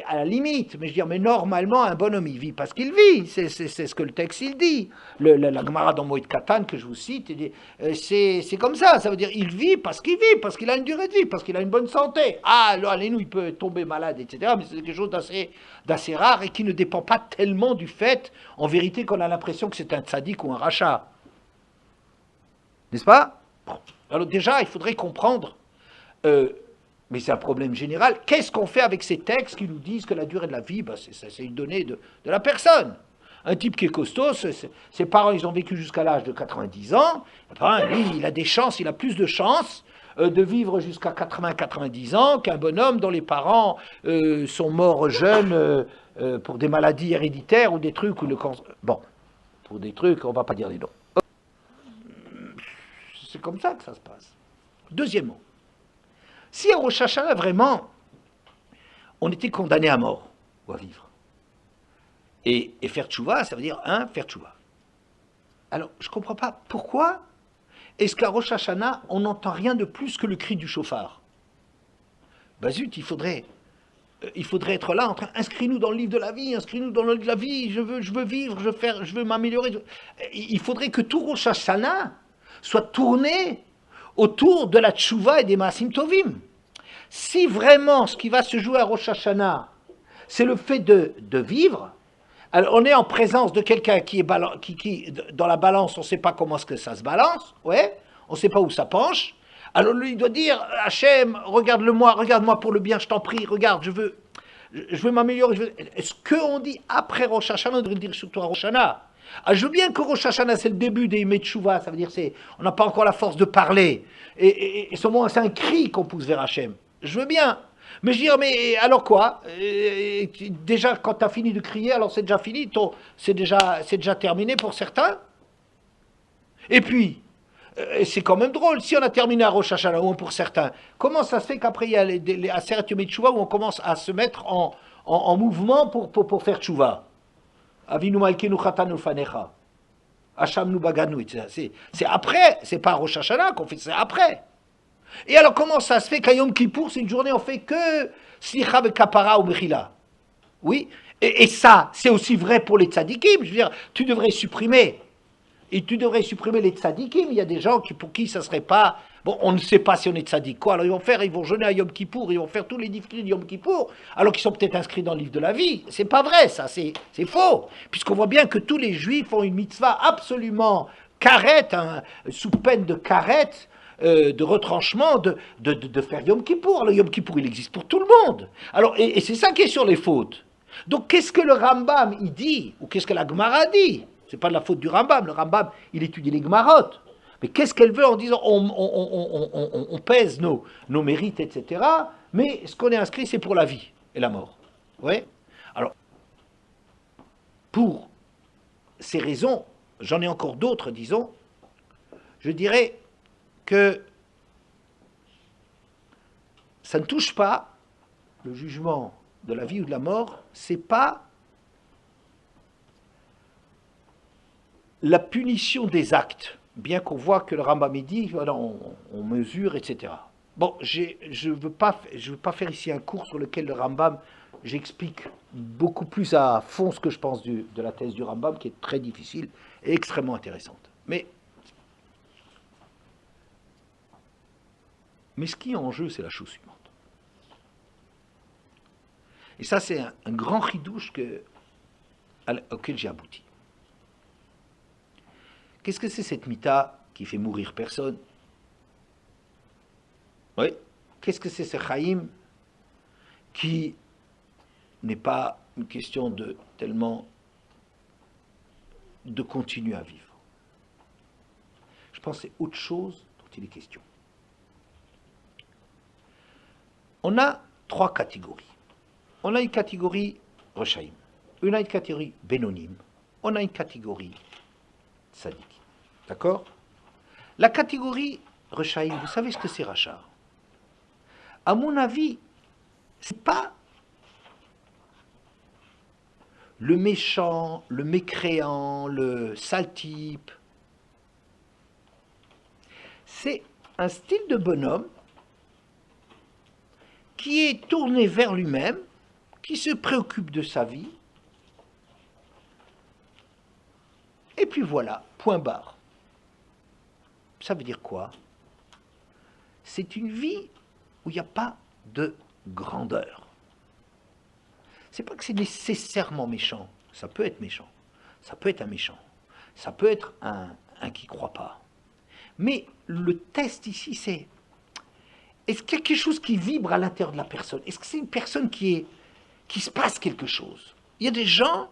à la limite, mais je veux dire, mais normalement, un bonhomme, il vit parce qu'il vit, c'est ce que le texte, il dit. La Gemara dans Moïd Katan, que je vous cite, c'est comme ça veut dire, il vit parce qu'il a une durée de vie, parce qu'il a une bonne santé. Alors, allez-nous, il peut tomber malade, etc., mais c'est quelque chose d'assez rare et qui ne dépend pas tellement du fait, en vérité, qu'on a l'impression que c'est un tzaddik ou un rachat. N'est-ce pas? Alors déjà, il faudrait comprendre... mais c'est un problème général. Qu'est-ce qu'on fait avec ces textes qui nous disent que la durée de la vie, c'est une donnée de la personne? Un type qui est costaud, ses parents, ils ont vécu jusqu'à l'âge de 90 ans. Lui, il a des chances, il a plus de chances de vivre jusqu'à 80-90 ans qu'un bonhomme dont les parents sont morts jeunes pour des maladies héréditaires ou des trucs, ou le cancer. Bon, pour des trucs, on ne va pas dire les noms. C'est comme ça que ça se passe. Deuxièmement, si à Rosh Hashanah, vraiment, on était condamné à mort, ou à vivre. Et faire tchouva, ça veut dire, faire tchouva. Alors, je ne comprends pas, pourquoi est-ce qu'à Rosh Hashanah, on n'entend rien de plus que le cri du chauffard? Ben zut, il faudrait être là, en train, inscris-nous dans le livre de la vie, inscris-nous dans le livre de la vie, je veux vivre, je veux m'améliorer. Il faudrait que tout Rosh Hashanah soit tourné autour de la tchouva et des Maasim Tovim. Si vraiment ce qui va se jouer à Rosh Hashanah, c'est le fait de vivre, alors on est en présence de quelqu'un qui est dans la balance, on ne sait pas comment est-ce que ça se balance, ouais, on ne sait pas où ça penche. Alors lui, il doit dire, Hachem, regarde-moi pour le bien, je t'en prie, regarde, je veux m'améliorer. Est-ce qu'on dit après Rosh Hashanah, on devrait dire surtout à Rosh Hashanah? Je veux bien que Rosh Hashanah, c'est le début des Yemei Teshuvah, ça veut dire on n'a pas encore la force de parler. Et ce moment, c'est un cri qu'on pousse vers Hachem. Je veux bien. Mais je dis, mais alors quoi? Déjà, quand tu as fini de crier, alors c'est déjà fini, c'est déjà terminé pour certains. Et puis, c'est quand même drôle, si on a terminé à Rosh Hashanah, au moins pour certains, comment ça se fait qu'après il y a les Aseret Yemei Teshuvah où on commence à se mettre en mouvement pour faire Teshuvah? Avinu malkeinu chatanu fanecha, Hashamnu baganu, c'est après, c'est pas Rosh Hashanah qu'on fait, c'est après. Et alors comment ça se fait qu'à Yom Kippour, c'est une journée, on fait que Slicha Kapara ou Mechila? Oui, et ça, c'est aussi vrai pour les tzadikim, je veux dire, tu devrais supprimer les tzadikim. Il y a des gens pour qui ça serait pas... Bon, on ne sait pas si on est tzadik, quoi. Alors ils vont jeûner à Yom Kippour, ils vont faire tous les difficultés de Yom Kippour, alors qu'ils sont peut-être inscrits dans le livre de la vie. C'est pas vrai, ça, c'est faux. Puisqu'on voit bien que tous les juifs ont une mitzvah absolument carette, sous peine de carette, de retranchement, de faire Yom Kippour. Alors Yom Kippour, il existe pour tout le monde. Alors, et c'est ça qui est sur les fautes. Donc qu'est-ce que le Rambam, il dit, ou qu'est-ce que la Gemara dit? C'est pas de la faute du Rambam. Le Rambam, il étudie les Gemarot. Mais qu'est-ce qu'elle veut en disant on pèse nos mérites, etc. Mais ce qu'on est inscrit, c'est pour la vie et la mort. Ouais. Alors, pour ces raisons, j'en ai encore d'autres, disons, je dirais que ça ne touche pas le jugement de la vie ou de la mort, c'est pas la punition des actes, bien qu'on voit que le Rambam dit, voilà, on mesure, etc. Bon, je veux pas faire ici un cours sur lequel le Rambam, j'explique beaucoup plus à fond ce que je pense de la thèse du Rambam, qui est très difficile et extrêmement intéressante. Mais ce qui est en jeu, c'est la chose suivante. Et ça, c'est un grand chidouche auquel j'ai abouti. Qu'est-ce que c'est cette mita qui fait mourir personne? Oui. Qu'est-ce que c'est ce chaim qui n'est pas une question tellement de continuer à vivre? Je pense que c'est autre chose dont il est question. On a trois catégories. On a une catégorie Rechaim, on a une catégorie Benonim, on a une catégorie Tzadik. D'accord? La catégorie Rechaim, vous savez ce que c'est Racha? À mon avis, c'est pas le méchant, le mécréant, le sale type. C'est un style de bonhomme qui est tourné vers lui-même, qui se préoccupe de sa vie, et puis voilà, point barre. Ça veut dire quoi? C'est une vie où il n'y a pas de grandeur. C'est pas que c'est nécessairement méchant, ça peut être méchant, ça peut être un méchant, ça peut être un qui ne croit pas. Mais le test ici, c'est est-ce qu'il y a quelque chose qui vibre à l'intérieur de la personne? Est-ce que c'est une personne qui se passe quelque chose? Il y a des gens,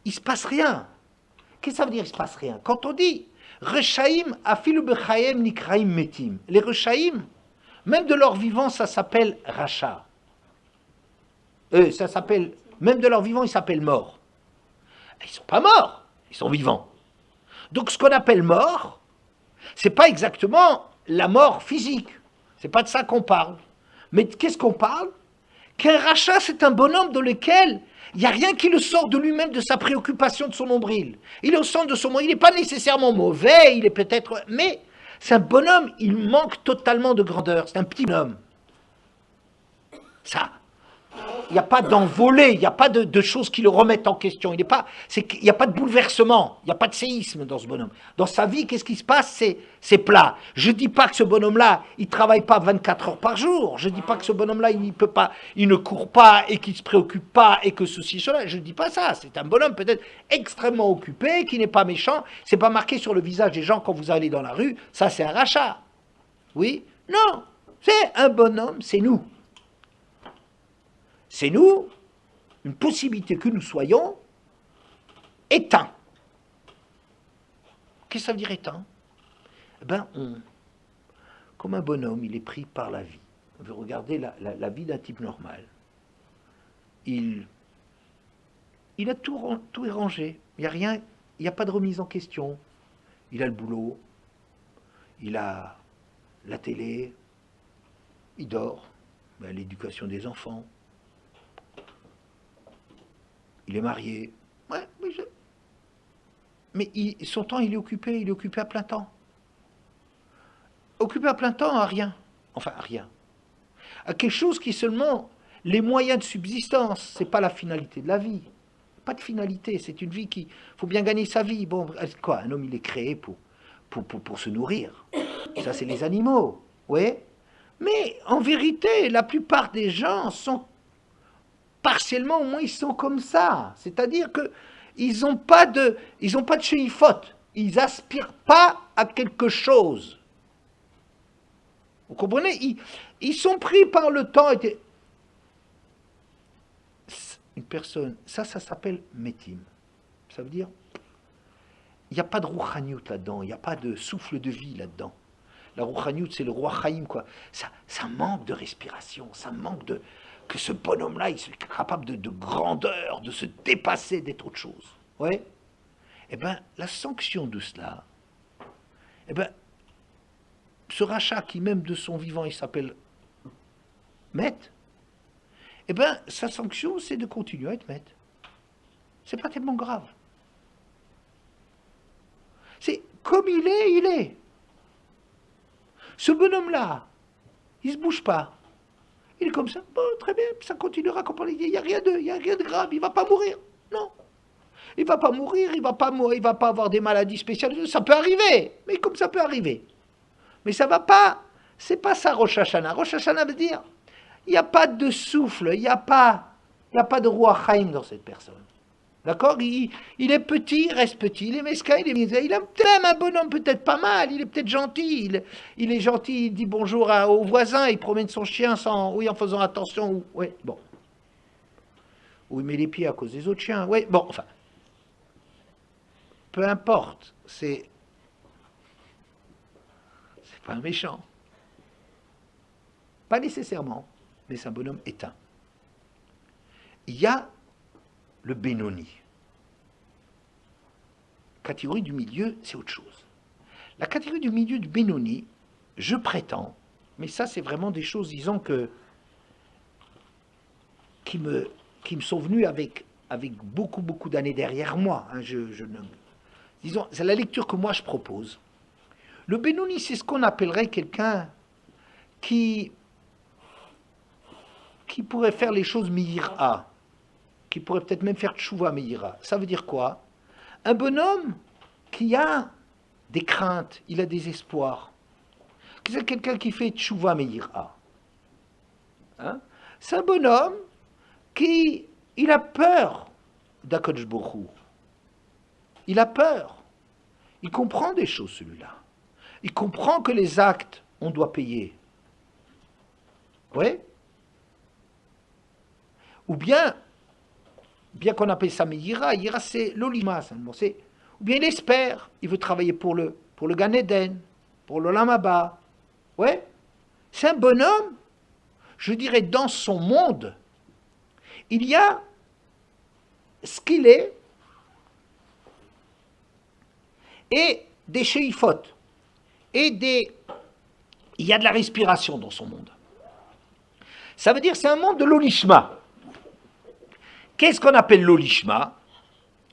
il ne se passe rien. Qu'est-ce que ça veut dire il ne se passe rien? Quand on dit Rechaim afilu bechayem nikraim metim, les Rechaim, même de leur vivant, ça s'appelle Racha. Ça s'appelle, même de leur vivant, ils s'appellent morts. Ils ne sont pas morts, ils sont vivants. Donc ce qu'on appelle mort, ce n'est pas exactement la mort physique. C'est pas de ça qu'on parle. Mais qu'est-ce qu'on parle? Qu'un rachat, c'est un bonhomme dans lequel il n'y a rien qui le sort de lui-même, de sa préoccupation, de son nombril. Il est au centre de son monde. Il n'est pas nécessairement mauvais, il est peut-être... Mais c'est un bonhomme, il manque totalement de grandeur. C'est un petit bonhomme. Ça, il n'y a pas d'envolée, il n'y a pas de choses qui le remettent en question. Il n'y a pas de bouleversement, il n'y a pas de séisme dans ce bonhomme. Dans sa vie, qu'est-ce qui se passe? C'est plat. Je ne dis pas que ce bonhomme-là, il ne travaille pas 24 heures par jour. Je ne dis pas que ce bonhomme-là, il ne court pas et qu'il ne se préoccupe pas et que ceci, cela. Je ne dis pas ça. C'est un bonhomme peut-être extrêmement occupé, qui n'est pas méchant. Ce n'est pas marqué sur le visage des gens quand vous allez dans la rue. Ça, c'est un rachat. Oui? Non. C'est un bonhomme, c'est nous. C'est nous, une possibilité que nous soyons éteints. Qu'est-ce que ça veut dire éteint? Eh bien, comme un bonhomme, il est pris par la vie. On veut regarder la vie d'un type normal. Il a tout est rangé. Il n'y a rien, il n'y a pas de remise en question. Il a le boulot, il a la télé, il dort, l'éducation des enfants. Il est marié. Ouais, mais son temps, il est occupé à plein temps. Occupé à plein temps à rien. Enfin, à rien. À quelque chose qui est seulement les moyens de subsistance. C'est pas la finalité de la vie. Pas de finalité. C'est une vie qui... faut bien gagner sa vie. Bon, quoi? Un homme, il est créé pour se nourrir. Ça, c'est les animaux. Ouais. Mais en vérité, la plupart des gens sont partiellement, au moins, ils sont comme ça. C'est-à-dire que ils n'ont pas de chéifote. Ils aspirent pas à quelque chose. Vous comprenez? Ils sont pris par le temps. Une personne, ça s'appelle métim. Ça veut dire, il n'y a pas de rouhaniout là-dedans. Il n'y a pas de souffle de vie là-dedans. La rouhaniout, c'est le roi Chaim, quoi. Ça manque de respiration. Ça manque de... que ce bonhomme-là, il soit capable de grandeur, de se dépasser, d'être autre chose. Ouais. Eh bien, la sanction de cela, eh bien, ce rachat qui, même de son vivant, il s'appelle Maître, eh bien, sa sanction, c'est de continuer à être Maître. C'est pas tellement grave. C'est comme il est. Ce bonhomme-là, il se bouge pas. Il est comme ça, bon, très bien, ça continuera comme on l'a dit, il n'y a rien de grave, il ne va pas mourir. Non. Il ne va pas mourir, il ne va pas avoir des maladies spéciales, ça peut arriver, mais comme ça peut arriver. Mais ça ne va pas, c'est pas ça Rosh Hashanah. Rosh Hashanah veut dire, il n'y a pas de souffle, il n'y a pas de roi Chaim dans cette personne. D'accord? Il est petit, il reste petit, il est mesquin, il est misère, il a même un bonhomme peut-être pas mal, il est peut-être gentil, il est gentil, il dit bonjour aux voisins, il promène son chien en faisant attention, oui, bon. Ou il met les pieds à cause des autres chiens, oui, bon, enfin. Peu importe, c'est pas un méchant. Pas nécessairement, mais c'est un bonhomme éteint. Il y a le Benoni. Catégorie du milieu, c'est autre chose. La catégorie du milieu du Benoni, je prétends, mais ça c'est vraiment des choses, disons qui me sont venues avec beaucoup d'années derrière moi. Hein, disons, c'est la lecture que moi je propose. Le Benoni, c'est ce qu'on appellerait quelqu'un qui pourrait faire les choses Miyira, qui pourrait peut-être même faire Tchouva Miyira. Ça veut dire quoi? Un bonhomme qui a des craintes, il a des espoirs. C'est quelqu'un qui fait Tchouva Miyira. Hein? C'est un bonhomme il a peur d'Akadosh Baruch Hu. Il a peur. Il comprend des choses, celui-là. Il comprend que les actes, on doit payer. Oui? Ou bien qu'on appelle ça Meyira, Yira c'est l'olima, ou bien il espère, il veut travailler pour le Gan Eden, pour le Lamaba. Ouais? C'est un bonhomme, je dirais, dans son monde, il y a ce qu'il est et des sheifot, il y a de la respiration dans son monde. Ça veut dire c'est un monde de l'olishma. Qu'est-ce qu'on appelle l'olishma?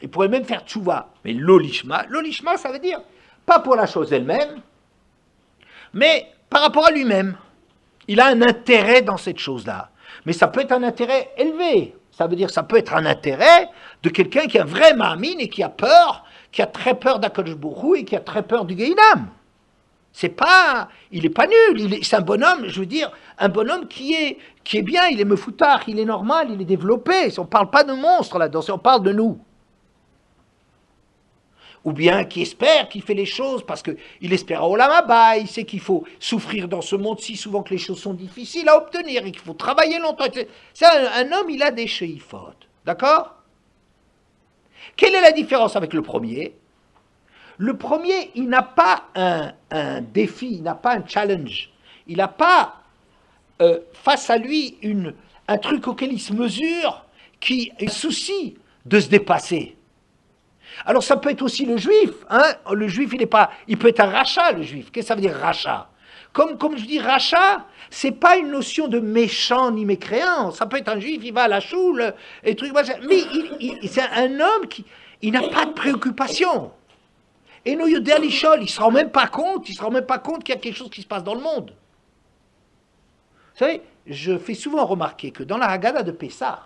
Il pourrait même faire tchouva, mais l'olishma, ça veut dire pas pour la chose elle-même, mais par rapport à lui-même. Il a un intérêt dans cette chose-là. Mais ça peut être un intérêt élevé. Ça veut dire ça peut être un intérêt de quelqu'un qui a un vrai ma'amine et qui a peur, qui a très peur d'Akadosh Baruch Hu et qui a très peur du Gehinam. C'est pas, il n'est pas nul, c'est un bonhomme, je veux dire, un bonhomme qui est bien, il est mefoutard, il est normal, il est développé. On ne parle pas de monstre là-dedans, on parle de nous. Ou bien qui espère, qui fait les choses parce qu'il espère à Olam Haba, il sait qu'il faut souffrir dans ce monde-ci, souvent que les choses sont difficiles à obtenir et qu'il faut travailler longtemps. C'est un homme, il a des sheifot. D'accord? Quelle est la différence avec le premier? Le premier, il n'a pas un défi, il n'a pas un challenge. Il n'a pas face à lui un truc auquel il se mesure qui est souci de se dépasser. Alors ça peut être aussi le juif, hein? Le juif il peut être un rachat, le juif. Qu'est-ce que ça veut dire rachat? Comme je dis rachat, c'est pas une notion de méchant ni mécréant. Ça peut être un juif, il va à la choule, et trucs, mais c'est un homme qui n'a pas de préoccupation. Et nous Yodé Alishol, il se rend même pas compte qu'il y a quelque chose qui se passe dans le monde. Vous savez, je fais souvent remarquer que dans la Haggadah de Pessah,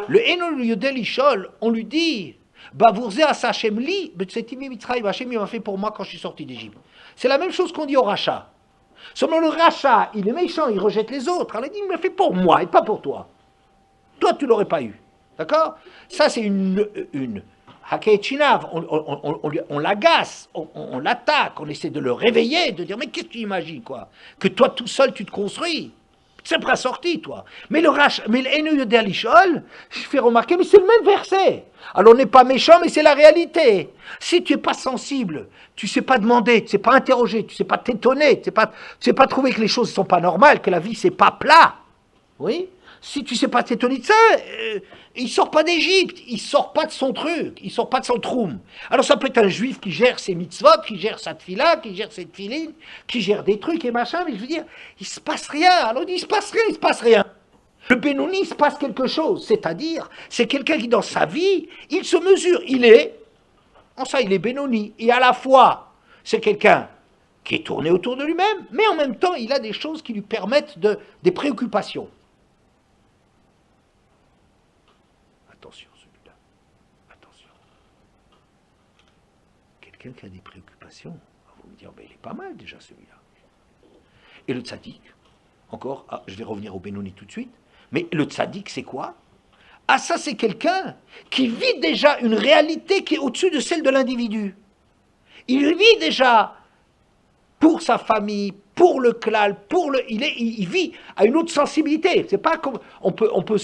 le Eno Yodé Alishol, on lui dit Bavourze Asa Hashem li, B'tsetimi Mitzrayim, Hashem il m'a fait pour moi quand je suis sorti d'Égypte. C'est la même chose qu'on dit au rachat. Seulement le rachat, il est méchant, il rejette les autres. Alors il dit, il m'a fait pour moi et pas pour toi. Toi, tu ne l'aurais pas eu. D'accord? Ça, c'est une Hakei Chinav. On l'agace, on l'attaque, on essaie de le réveiller, de dire, mais qu'est-ce que tu imagines, quoi? Que toi, tout seul, tu te construis. C'est pas sorti, toi. Mais le Enu Yodé Alishol, je fais remarquer, mais c'est le même verset. Alors on n'est pas méchant, mais c'est la réalité. Si tu n'es pas sensible, tu ne sais pas demander, tu ne sais pas interroger, tu ne sais pas t'étonner, tu ne sais pas trouver que les choses ne sont pas normales, que la vie, c'est pas plat. Oui? Si tu ne sais pas t'étonner de ça, il ne sort pas d'Égypte, il ne sort pas de son truc, il ne sort pas de son troum. Alors ça peut être un juif qui gère ses mitzvot, qui gère sa tfila, qui gère ses tfilines, qui gère des trucs et machin, mais je veux dire, il ne se passe rien. Alors on dit, il ne se passe rien. Le Benoni, il se passe quelque chose, c'est-à-dire, c'est quelqu'un qui dans sa vie, il se mesure, il est Benoni, et à la fois, c'est quelqu'un qui est tourné autour de lui-même, mais en même temps, il a des choses qui lui permettent des préoccupations. Attention, celui-là. Attention. Quelqu'un qui a des préoccupations, vous me dire, ben, il est pas mal déjà celui-là. Et le tzaddik, encore, je vais revenir au Benoni tout de suite, mais le tzaddik, c'est quoi? Ah, ça, c'est quelqu'un qui vit déjà une réalité qui est au-dessus de celle de l'individu. Il vit déjà pour sa famille, pour le klal, il vit à une autre sensibilité. C'est pas comme on peut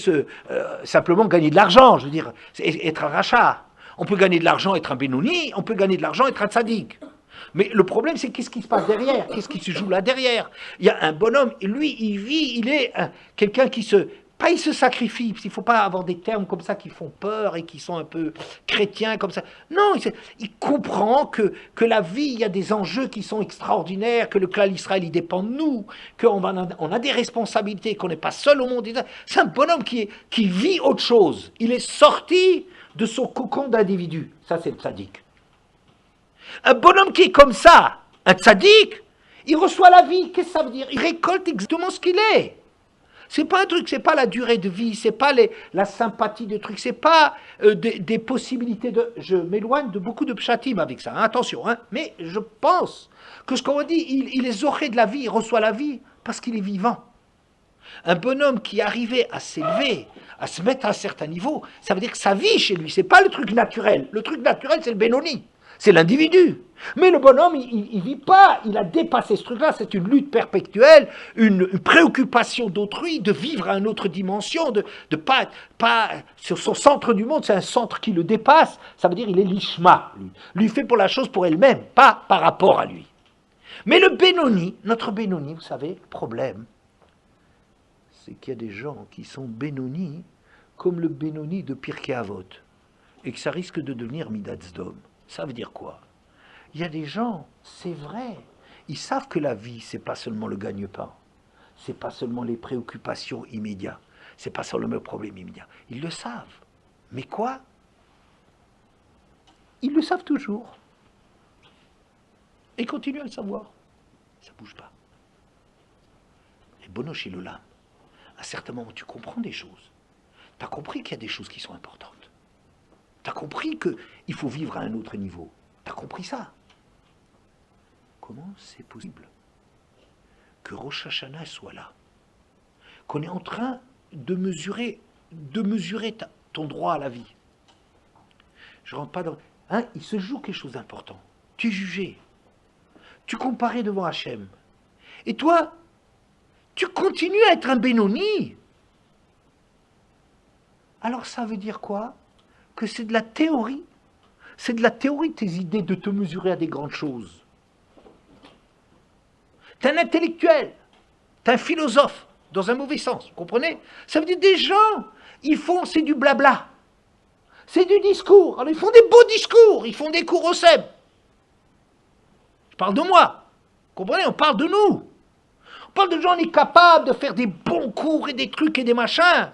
simplement gagner de l'argent, je veux dire, être un rachat. On peut gagner de l'argent, être un Benoni, on peut gagner de l'argent, être un tzaddik. Mais le problème, c'est qu'est-ce qui se passe derrière? Qu'est-ce qui se joue là derrière? Il y a un bonhomme, lui, il est quelqu'un qui il se sacrifie, il ne faut pas avoir des termes comme ça qui font peur et qui sont un peu chrétiens comme ça. Non, il comprend que la vie, il y a des enjeux qui sont extraordinaires, que le clan Israël, il dépend de nous, qu'on a des responsabilités, qu'on n'est pas seul au monde. C'est un bonhomme qui vit autre chose. Il est sorti de son cocon d'individu. Ça, c'est le tzaddik. Un bonhomme qui est comme ça, un tzaddik, il reçoit la vie. Qu'est-ce que ça veut dire? Il récolte exactement ce qu'il est. C'est pas un truc, c'est pas la durée de vie, c'est pas la sympathie de trucs, c'est pas des possibilités de... Je m'éloigne de beaucoup de pshatim avec ça, hein, attention, hein, mais je pense que ce qu'on dit, il est zoré de la vie, il reçoit la vie parce qu'il est vivant. Un bonhomme qui arrivait à s'élever, à se mettre à un certain niveau, ça veut dire que sa vie chez lui, c'est pas le truc naturel. Le truc naturel, c'est le Benoni. C'est l'individu. Mais le bonhomme, il vit pas, il a dépassé ce truc-là, c'est une lutte perpétuelle, une préoccupation d'autrui, de vivre à une autre dimension, de pas sur son centre du monde, c'est un centre qui le dépasse, ça veut dire il est l'ishma, lui fait pour la chose pour elle-même, pas par rapport à lui. Mais le Benoni, notre Benoni, vous savez, le problème, c'est qu'il y a des gens qui sont Benoni comme le Benoni de Pirkei Avot, et que ça risque de devenir Midat Sdom. Ça veut dire quoi? Il y a des gens, c'est vrai, ils savent que la vie, c'est pas seulement le gagne-pain. ce n'est pas seulement les préoccupations immédiates, ce n'est pas seulement le problème immédiat. Ils le savent. Mais quoi? Ils le savent toujours. Et ils continuent à le savoir. Ça ne bouge pas. Et Bono chez l'Olam, à certains moments, tu comprends des choses. Tu as compris qu'il y a des choses qui sont importantes. Tu as compris qu'il faut vivre à un autre niveau. Tu as compris ça. Comment c'est possible que Rosh Hashanah soit là? Qu'on est en train de mesurer ton droit à la vie. Je ne rentre pas dans... Hein, il se joue quelque chose d'important. Tu es jugé. Tu comparais devant Hachem. Et toi, tu continues à être un Benoni. Alors ça veut dire quoi? Que c'est de la théorie. C'est de la théorie, tes idées de te mesurer à des grandes choses. T'es un intellectuel. T'es un philosophe, dans un mauvais sens, vous comprenez? Ça veut dire des gens, c'est du blabla. C'est du discours. Alors ils font des beaux discours, ils font des cours au SEB. Je parle de moi. Vous comprenez? On parle de nous. On parle de gens, on est capable de faire des bons cours et des trucs et des machins.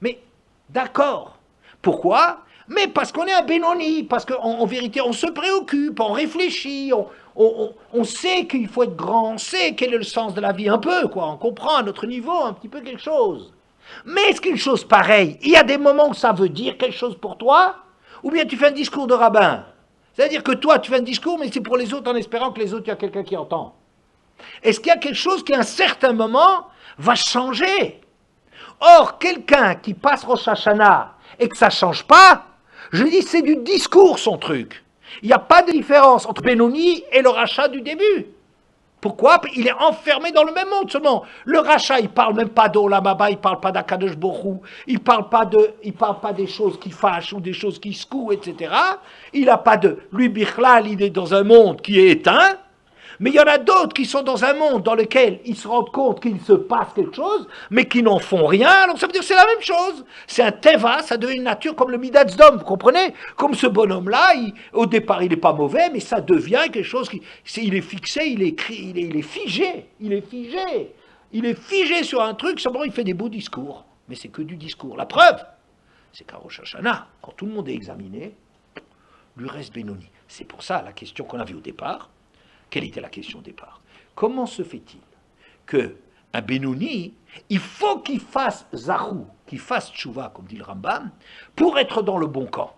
Mais d'accord. Pourquoi? Mais parce qu'on est un Benoni, parce qu'en vérité, on se préoccupe, on réfléchit, on sait qu'il faut être grand, on sait quel est le sens de la vie, un peu, quoi. On comprend à notre niveau un petit peu quelque chose. Mais est-ce qu'une chose pareille, il y a des moments où ça veut dire quelque chose pour toi? Ou bien tu fais un discours de rabbin? C'est-à-dire que toi, tu fais un discours, mais c'est pour les autres en espérant que les autres, il y a quelqu'un qui entend. Est-ce qu'il y a quelque chose qui, à un certain moment, va changer? Or, quelqu'un qui passe Rosh Hashanah et que ça ne change pas, je dis c'est du discours son truc. Il n'y a pas de différence entre Benoni et le rachat du début. Pourquoi? Il est enfermé dans le même monde seulement. Le rachat, il ne parle même pas d'Olam Haba, il ne parle pas d'Akadosh Borou, il ne parle pas des choses qui fâchent ou des choses qui secouent, etc. Il n'a pas de... Lui, Bichlal, il est dans un monde qui est éteint, mais il y en a d'autres qui sont dans un monde dans lequel ils se rendent compte qu'il se passe quelque chose, mais qui n'en font rien. Donc ça veut dire que c'est la même chose. C'est un teva, ça devient une nature comme le Midas d'homme, vous comprenez? Comme ce bonhomme-là, au départ il n'est pas mauvais, mais ça devient quelque chose qui... il est fixé, il est figé. Il est figé. Il est figé sur un truc, seulement il fait des beaux discours. Mais c'est que du discours. La preuve, c'est qu'à Rosh Hashanah, quand tout le monde est examiné, lui reste Benoni. C'est pour ça la question qu'on avait au départ. Quelle était la question au départ? Comment se fait-il qu'un Benoni, il faut qu'il fasse Zahou, qu'il fasse Tchouva, comme dit le Rambam, pour être dans le bon camp?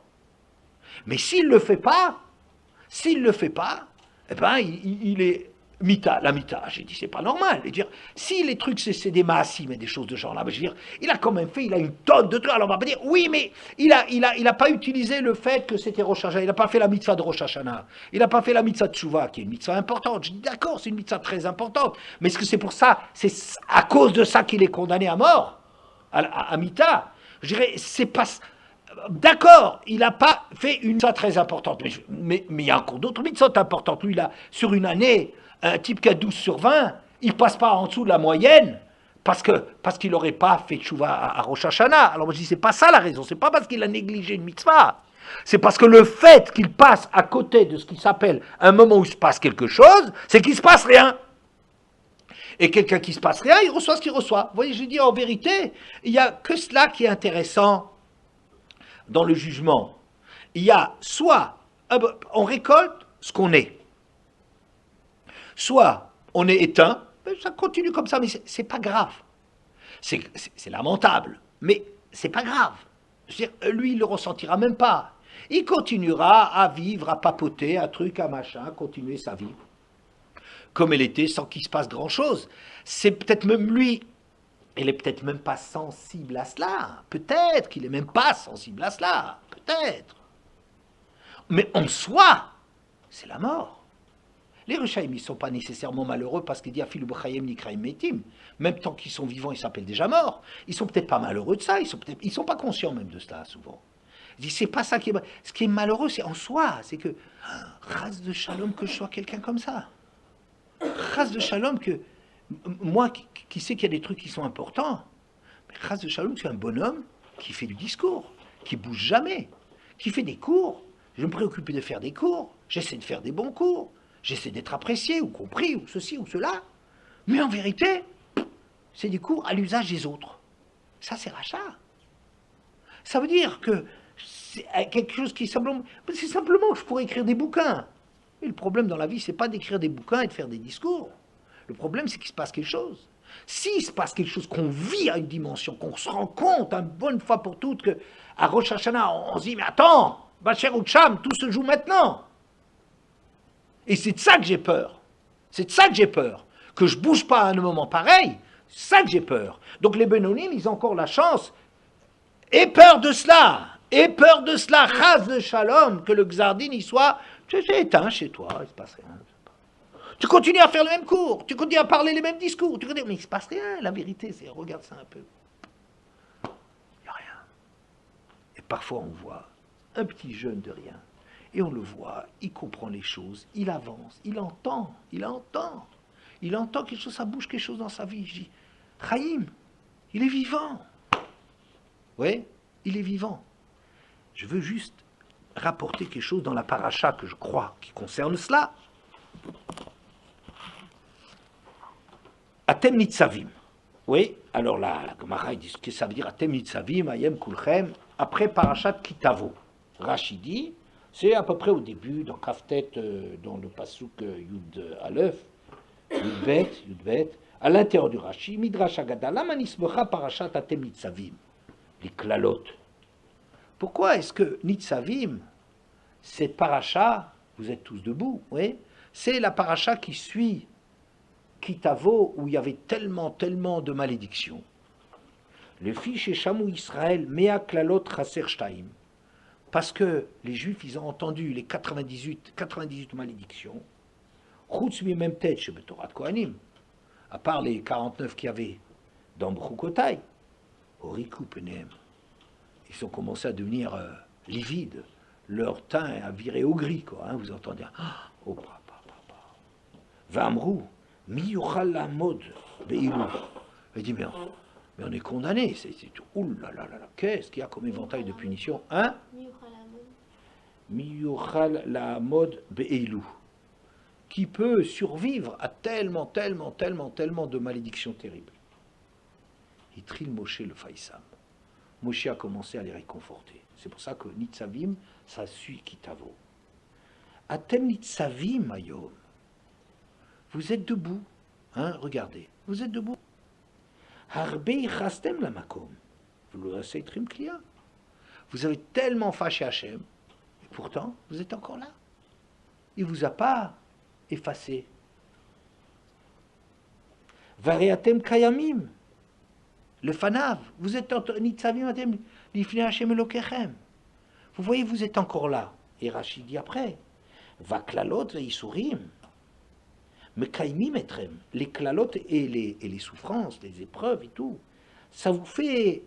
Mais s'il ne le fait pas, eh ben, il est mita, la mita. J'ai dit, c'est pas normal. Et dire, si les trucs, c'est des maasim et des choses de genre là, je veux dire, il a quand même fait, il a une tonne de trucs. Alors on va pas dire, oui, mais il a pas utilisé le fait que c'était Rosh Hashanah. Il n'a pas fait la mitzvah de Rosh Hashanah. Il n'a pas fait la mitzvah de Tchouva, qui est une mitzvah importante. Je dis, d'accord, c'est une mitzvah très importante. Mais est-ce que c'est pour ça, c'est à cause de ça qu'il est condamné à mort, à mita? Je dirais, c'est pas... D'accord, il n'a pas fait une mitzvah très importante, mais il y a encore d'autres mitzvahs importantes. Lui, là, sur une année, un type qui a 12 sur 20, il ne passe pas en dessous de la moyenne parce qu'il n'aurait pas fait tchouva à Rosh Hashanah. Alors moi je dis, c'est pas ça la raison, c'est pas parce qu'il a négligé une mitzvah. C'est parce que le fait qu'il passe à côté de ce qui s'appelle un moment où il se passe quelque chose, c'est qu'il ne se passe rien. Et quelqu'un qui ne se passe rien, il reçoit ce qu'il reçoit. Vous voyez, je dis en vérité, il n'y a que cela qui est intéressant dans le jugement. Il y a soit on récolte ce qu'on est, soit on est éteint, ça continue comme ça, mais c'est pas grave. C'est lamentable, mais c'est pas grave. C'est-à-dire, lui, il ne le ressentira même pas. Il continuera à vivre, à papoter, un truc, un machin, continuer sa vie comme elle était, sans qu'il se passe grand-chose. C'est peut-être même lui, il n'est peut-être même pas sensible à cela. Peut-être qu'il n'est même pas sensible à cela. Peut-être. Mais en soi, c'est la mort. Les Rishaïm, ils ne sont pas nécessairement malheureux parce qu'il dit Afilu b'chayim nikraim metim. Même tant qu'ils sont vivants, ils s'appellent déjà morts. Ils sont peut-être pas malheureux de ça. Ils sont pas conscients même de cela souvent. Il dit c'est pas ça qui est. Ce qui est malheureux, c'est en soi. C'est que race de shalom que je sois quelqu'un comme ça. Race de shalom que moi qui sais qu'il y a des trucs qui sont importants. Mais race de shalom, c'est un bonhomme qui fait du discours, qui bouge jamais, qui fait des cours. Je me préoccupe de faire des cours. J'essaie de faire des bons cours. J'essaie d'être apprécié ou compris ou ceci ou cela. Mais en vérité, c'est des cours à l'usage des autres. Ça, c'est rachat. Ça veut dire que c'est quelque chose qui simplement... C'est simplement que je pourrais écrire des bouquins. Et le problème dans la vie, c'est pas d'écrire des bouquins et de faire des discours. Le problème, c'est qu'il se passe quelque chose. S'il se passe quelque chose, qu'on vit à une dimension, qu'on se rend compte, une bonne fois pour toutes, qu'à Rosh Hashanah, on se dit, mais attends, Bacher ou Cham, tout se joue maintenant. Et c'est de ça que j'ai peur. C'est de ça que j'ai peur. Que je bouge pas à un moment pareil, c'est ça que j'ai peur. Donc les Bénonim, ils ont encore la chance. Et peur de cela. Et peur de cela. Chaz de Shalom, que le Xardin y soit. Tu es éteint chez toi, il ne se passe rien. Tu continues à faire le même cours, tu continues à parler les mêmes discours, mais il ne se passe rien. La vérité, c'est, regarde ça un peu. Il n'y a rien. Et parfois, on voit un petit jeune de rien. Et on le voit, il comprend les choses, il avance, il entend. Il entend quelque chose, ça bouge quelque chose dans sa vie. Je dis, Chaim, il est vivant. Oui, il est vivant. Je veux juste rapporter quelque chose dans la paracha que je crois qui concerne cela. Atem Nitzavim. Oui, alors là, la Gemara dit ce que ça veut dire Atem Nitzavim, Ayem Kulchem, après Parashat Kitavo. Rashi dit, c'est à peu près au début, dans Kaftet, dans le Pasuk Yud Aleph, Yud Bet, à l'intérieur du Rashi, Midrash Agada, Lama Nismecha Parashat Atem Nitzavim, les Klalot. Pourquoi est-ce que Nitzavim, cette paracha, vous êtes tous debout, oui, c'est la paracha qui suit Kitavo, où il y avait tellement de malédictions. Le fils chez Shamou Israël, Mea Klalot Chaser Shtaim, parce que les Juifs, ils ont entendu les 98 malédictions, Chutz Mimem Tet chez Betorat Kohanim, à part les 49 qu'il y avait dans Bruchotai, Oriku Penem, ils ont commencé à devenir livides, leur teint a viré au gris, quoi, hein, vous entendez, oh papa, Vamrou, Mi yochal la mode beilou. Il dit, mais on est condamné, c'est tout. Ouh là là là là, qu'est-ce qu'il y a comme éventail de punition, hein? Mi yochal la mode beilou. Qui peut survivre à tellement de malédictions terribles. Il trille Moshe le Faïsam. Moshe a commencé à les réconforter. C'est pour ça que Nitzavim, ça suit Kitavo. Atem Nitzavim, Ayom. Vous êtes debout, hein, regardez, vous êtes debout. Harbei chastem la makom. Vous avez tellement fâché Hachem, et pourtant, vous êtes encore là. Il ne vous a pas effacé. Variatem kayamim. Le fanav, vous êtes nitzavim atem lifnei Hachem elokechem. Vous voyez, vous êtes encore là. Et Rachid dit après, vaklalot ve'isurim. Mais kaimim etrem, les klalotes et les souffrances, les épreuves et tout, ça vous fait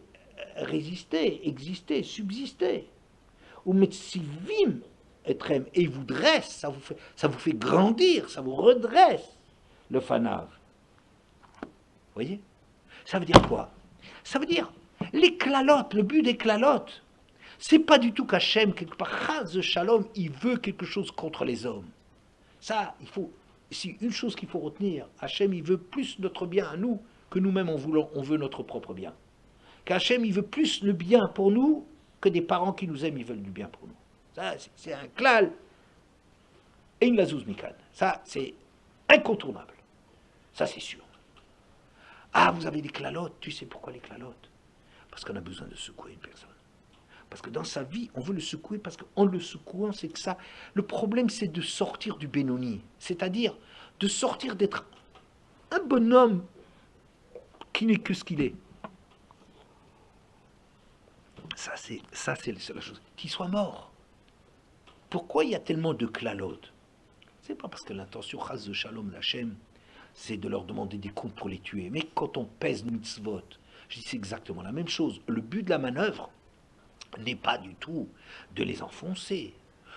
résister, exister, subsister. Ou metzivim etrem, et il vous dresse, ça vous fait grandir, ça vous redresse le fanav. Vous voyez? Ça veut dire quoi? Ça veut dire, les klalotes, le but des klalotes, c'est pas du tout qu'Hachem, quelque part, Chaz Shalom, il veut quelque chose contre les hommes. Ça, il faut... Si une chose qu'il faut retenir, Hachem, il veut plus notre bien à nous que nous-mêmes on veut notre propre bien. Qu'Hachem, il veut plus le bien pour nous que des parents qui nous aiment, ils veulent du bien pour nous. Ça, c'est un klal et une lazouz mikad. Ça, c'est incontournable. Ça, c'est sûr. Ah, vous avez des klalotes. Tu sais pourquoi les klalotes? Parce qu'on a besoin de secouer une personne. Parce que dans sa vie, on veut le secouer, parce qu'en le secouant, c'est que ça... Le problème, c'est de sortir du Benoni. C'est-à-dire de sortir d'être un bonhomme qui n'est que ce qu'il est. Ça, c'est la chose. Qu'il soit mort. Pourquoi il y a tellement de klalotes? C'est pas parce que l'intention, chas de shalom d'Hachem, c'est de leur demander des comptes pour les tuer. Mais quand on pèse mitzvot, je dis c'est exactement la même chose. Le but de la manœuvre n'est pas du tout de les enfoncer.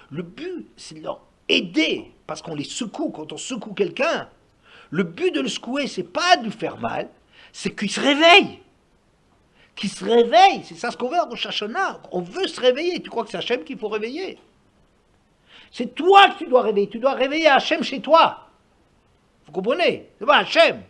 Le but, c'est de leur aider, parce qu'on les secoue. Quand on secoue quelqu'un, le but de le secouer, c'est pas de lui faire mal, c'est qu'il se réveille. Qu'il se réveille, c'est ça ce qu'on veut à Rosh Hashanah. On veut se réveiller. Tu crois que c'est Hachem qu'il faut réveiller? C'est toi que tu dois réveiller. Tu dois réveiller Hachem chez toi. Vous comprenez? C'est pas Hachem.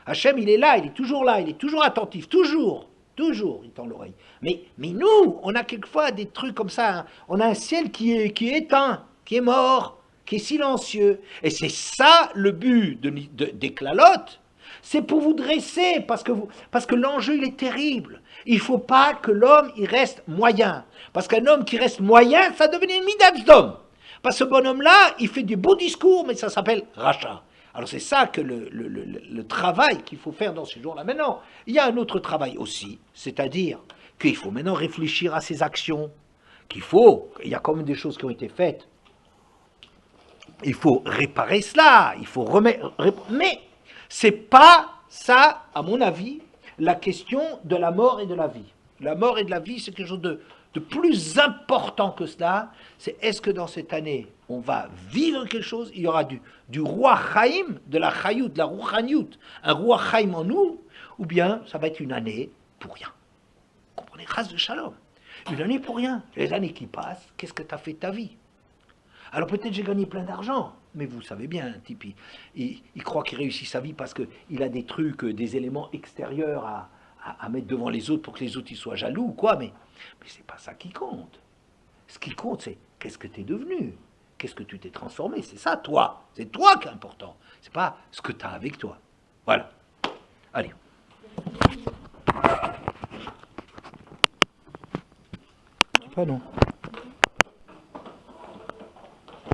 Hachem, il est là, il est toujours attentif, toujours, il tend l'oreille. Mais nous, on a quelquefois des trucs comme ça, hein. On a un ciel qui est éteint, qui est mort, qui est silencieux. Et c'est ça le but des clalotes, c'est pour vous dresser, parce que l'enjeu, il est terrible. Il ne faut pas que l'homme, il reste moyen. Parce qu'un homme qui reste moyen, ça devient une midas d'homme. Parce que ce bonhomme-là, il fait des beaux discours, mais ça s'appelle rachat. Alors c'est ça que le travail qu'il faut faire dans ces jours-là. Maintenant, il y a un autre travail aussi, c'est-à-dire qu'il faut maintenant réfléchir à ses actions, il y a quand même des choses qui ont été faites, il faut réparer cela, il faut remettre... Mais c'est pas ça, à mon avis, la question de la mort et de la vie. La mort et de la vie, c'est quelque chose de plus important que cela. C'est est-ce que dans cette année, on va vivre quelque chose, il y aura du roi Chaim, de la Chayout, de la Rouchaniout, un roi Chaim en nous, ou bien ça va être une année pour rien. Vous comprenez, Chas de Shalom. Une année pour rien. Les années qui passent, qu'est-ce que tu as fait de ta vie? Alors peut-être j'ai gagné plein d'argent, mais vous savez bien, un type, il croit qu'il réussit sa vie parce qu'il a des trucs, des éléments extérieurs à mettre devant les autres pour que les autres ils soient jaloux ou quoi, mais c'est pas ça qui compte. Ce qui compte, c'est qu'est-ce que tu es devenu, qu'est-ce que tu t'es transformé, c'est ça toi, c'est toi qui est important, c'est pas ce que tu as avec toi. Voilà. Allez. Pas non.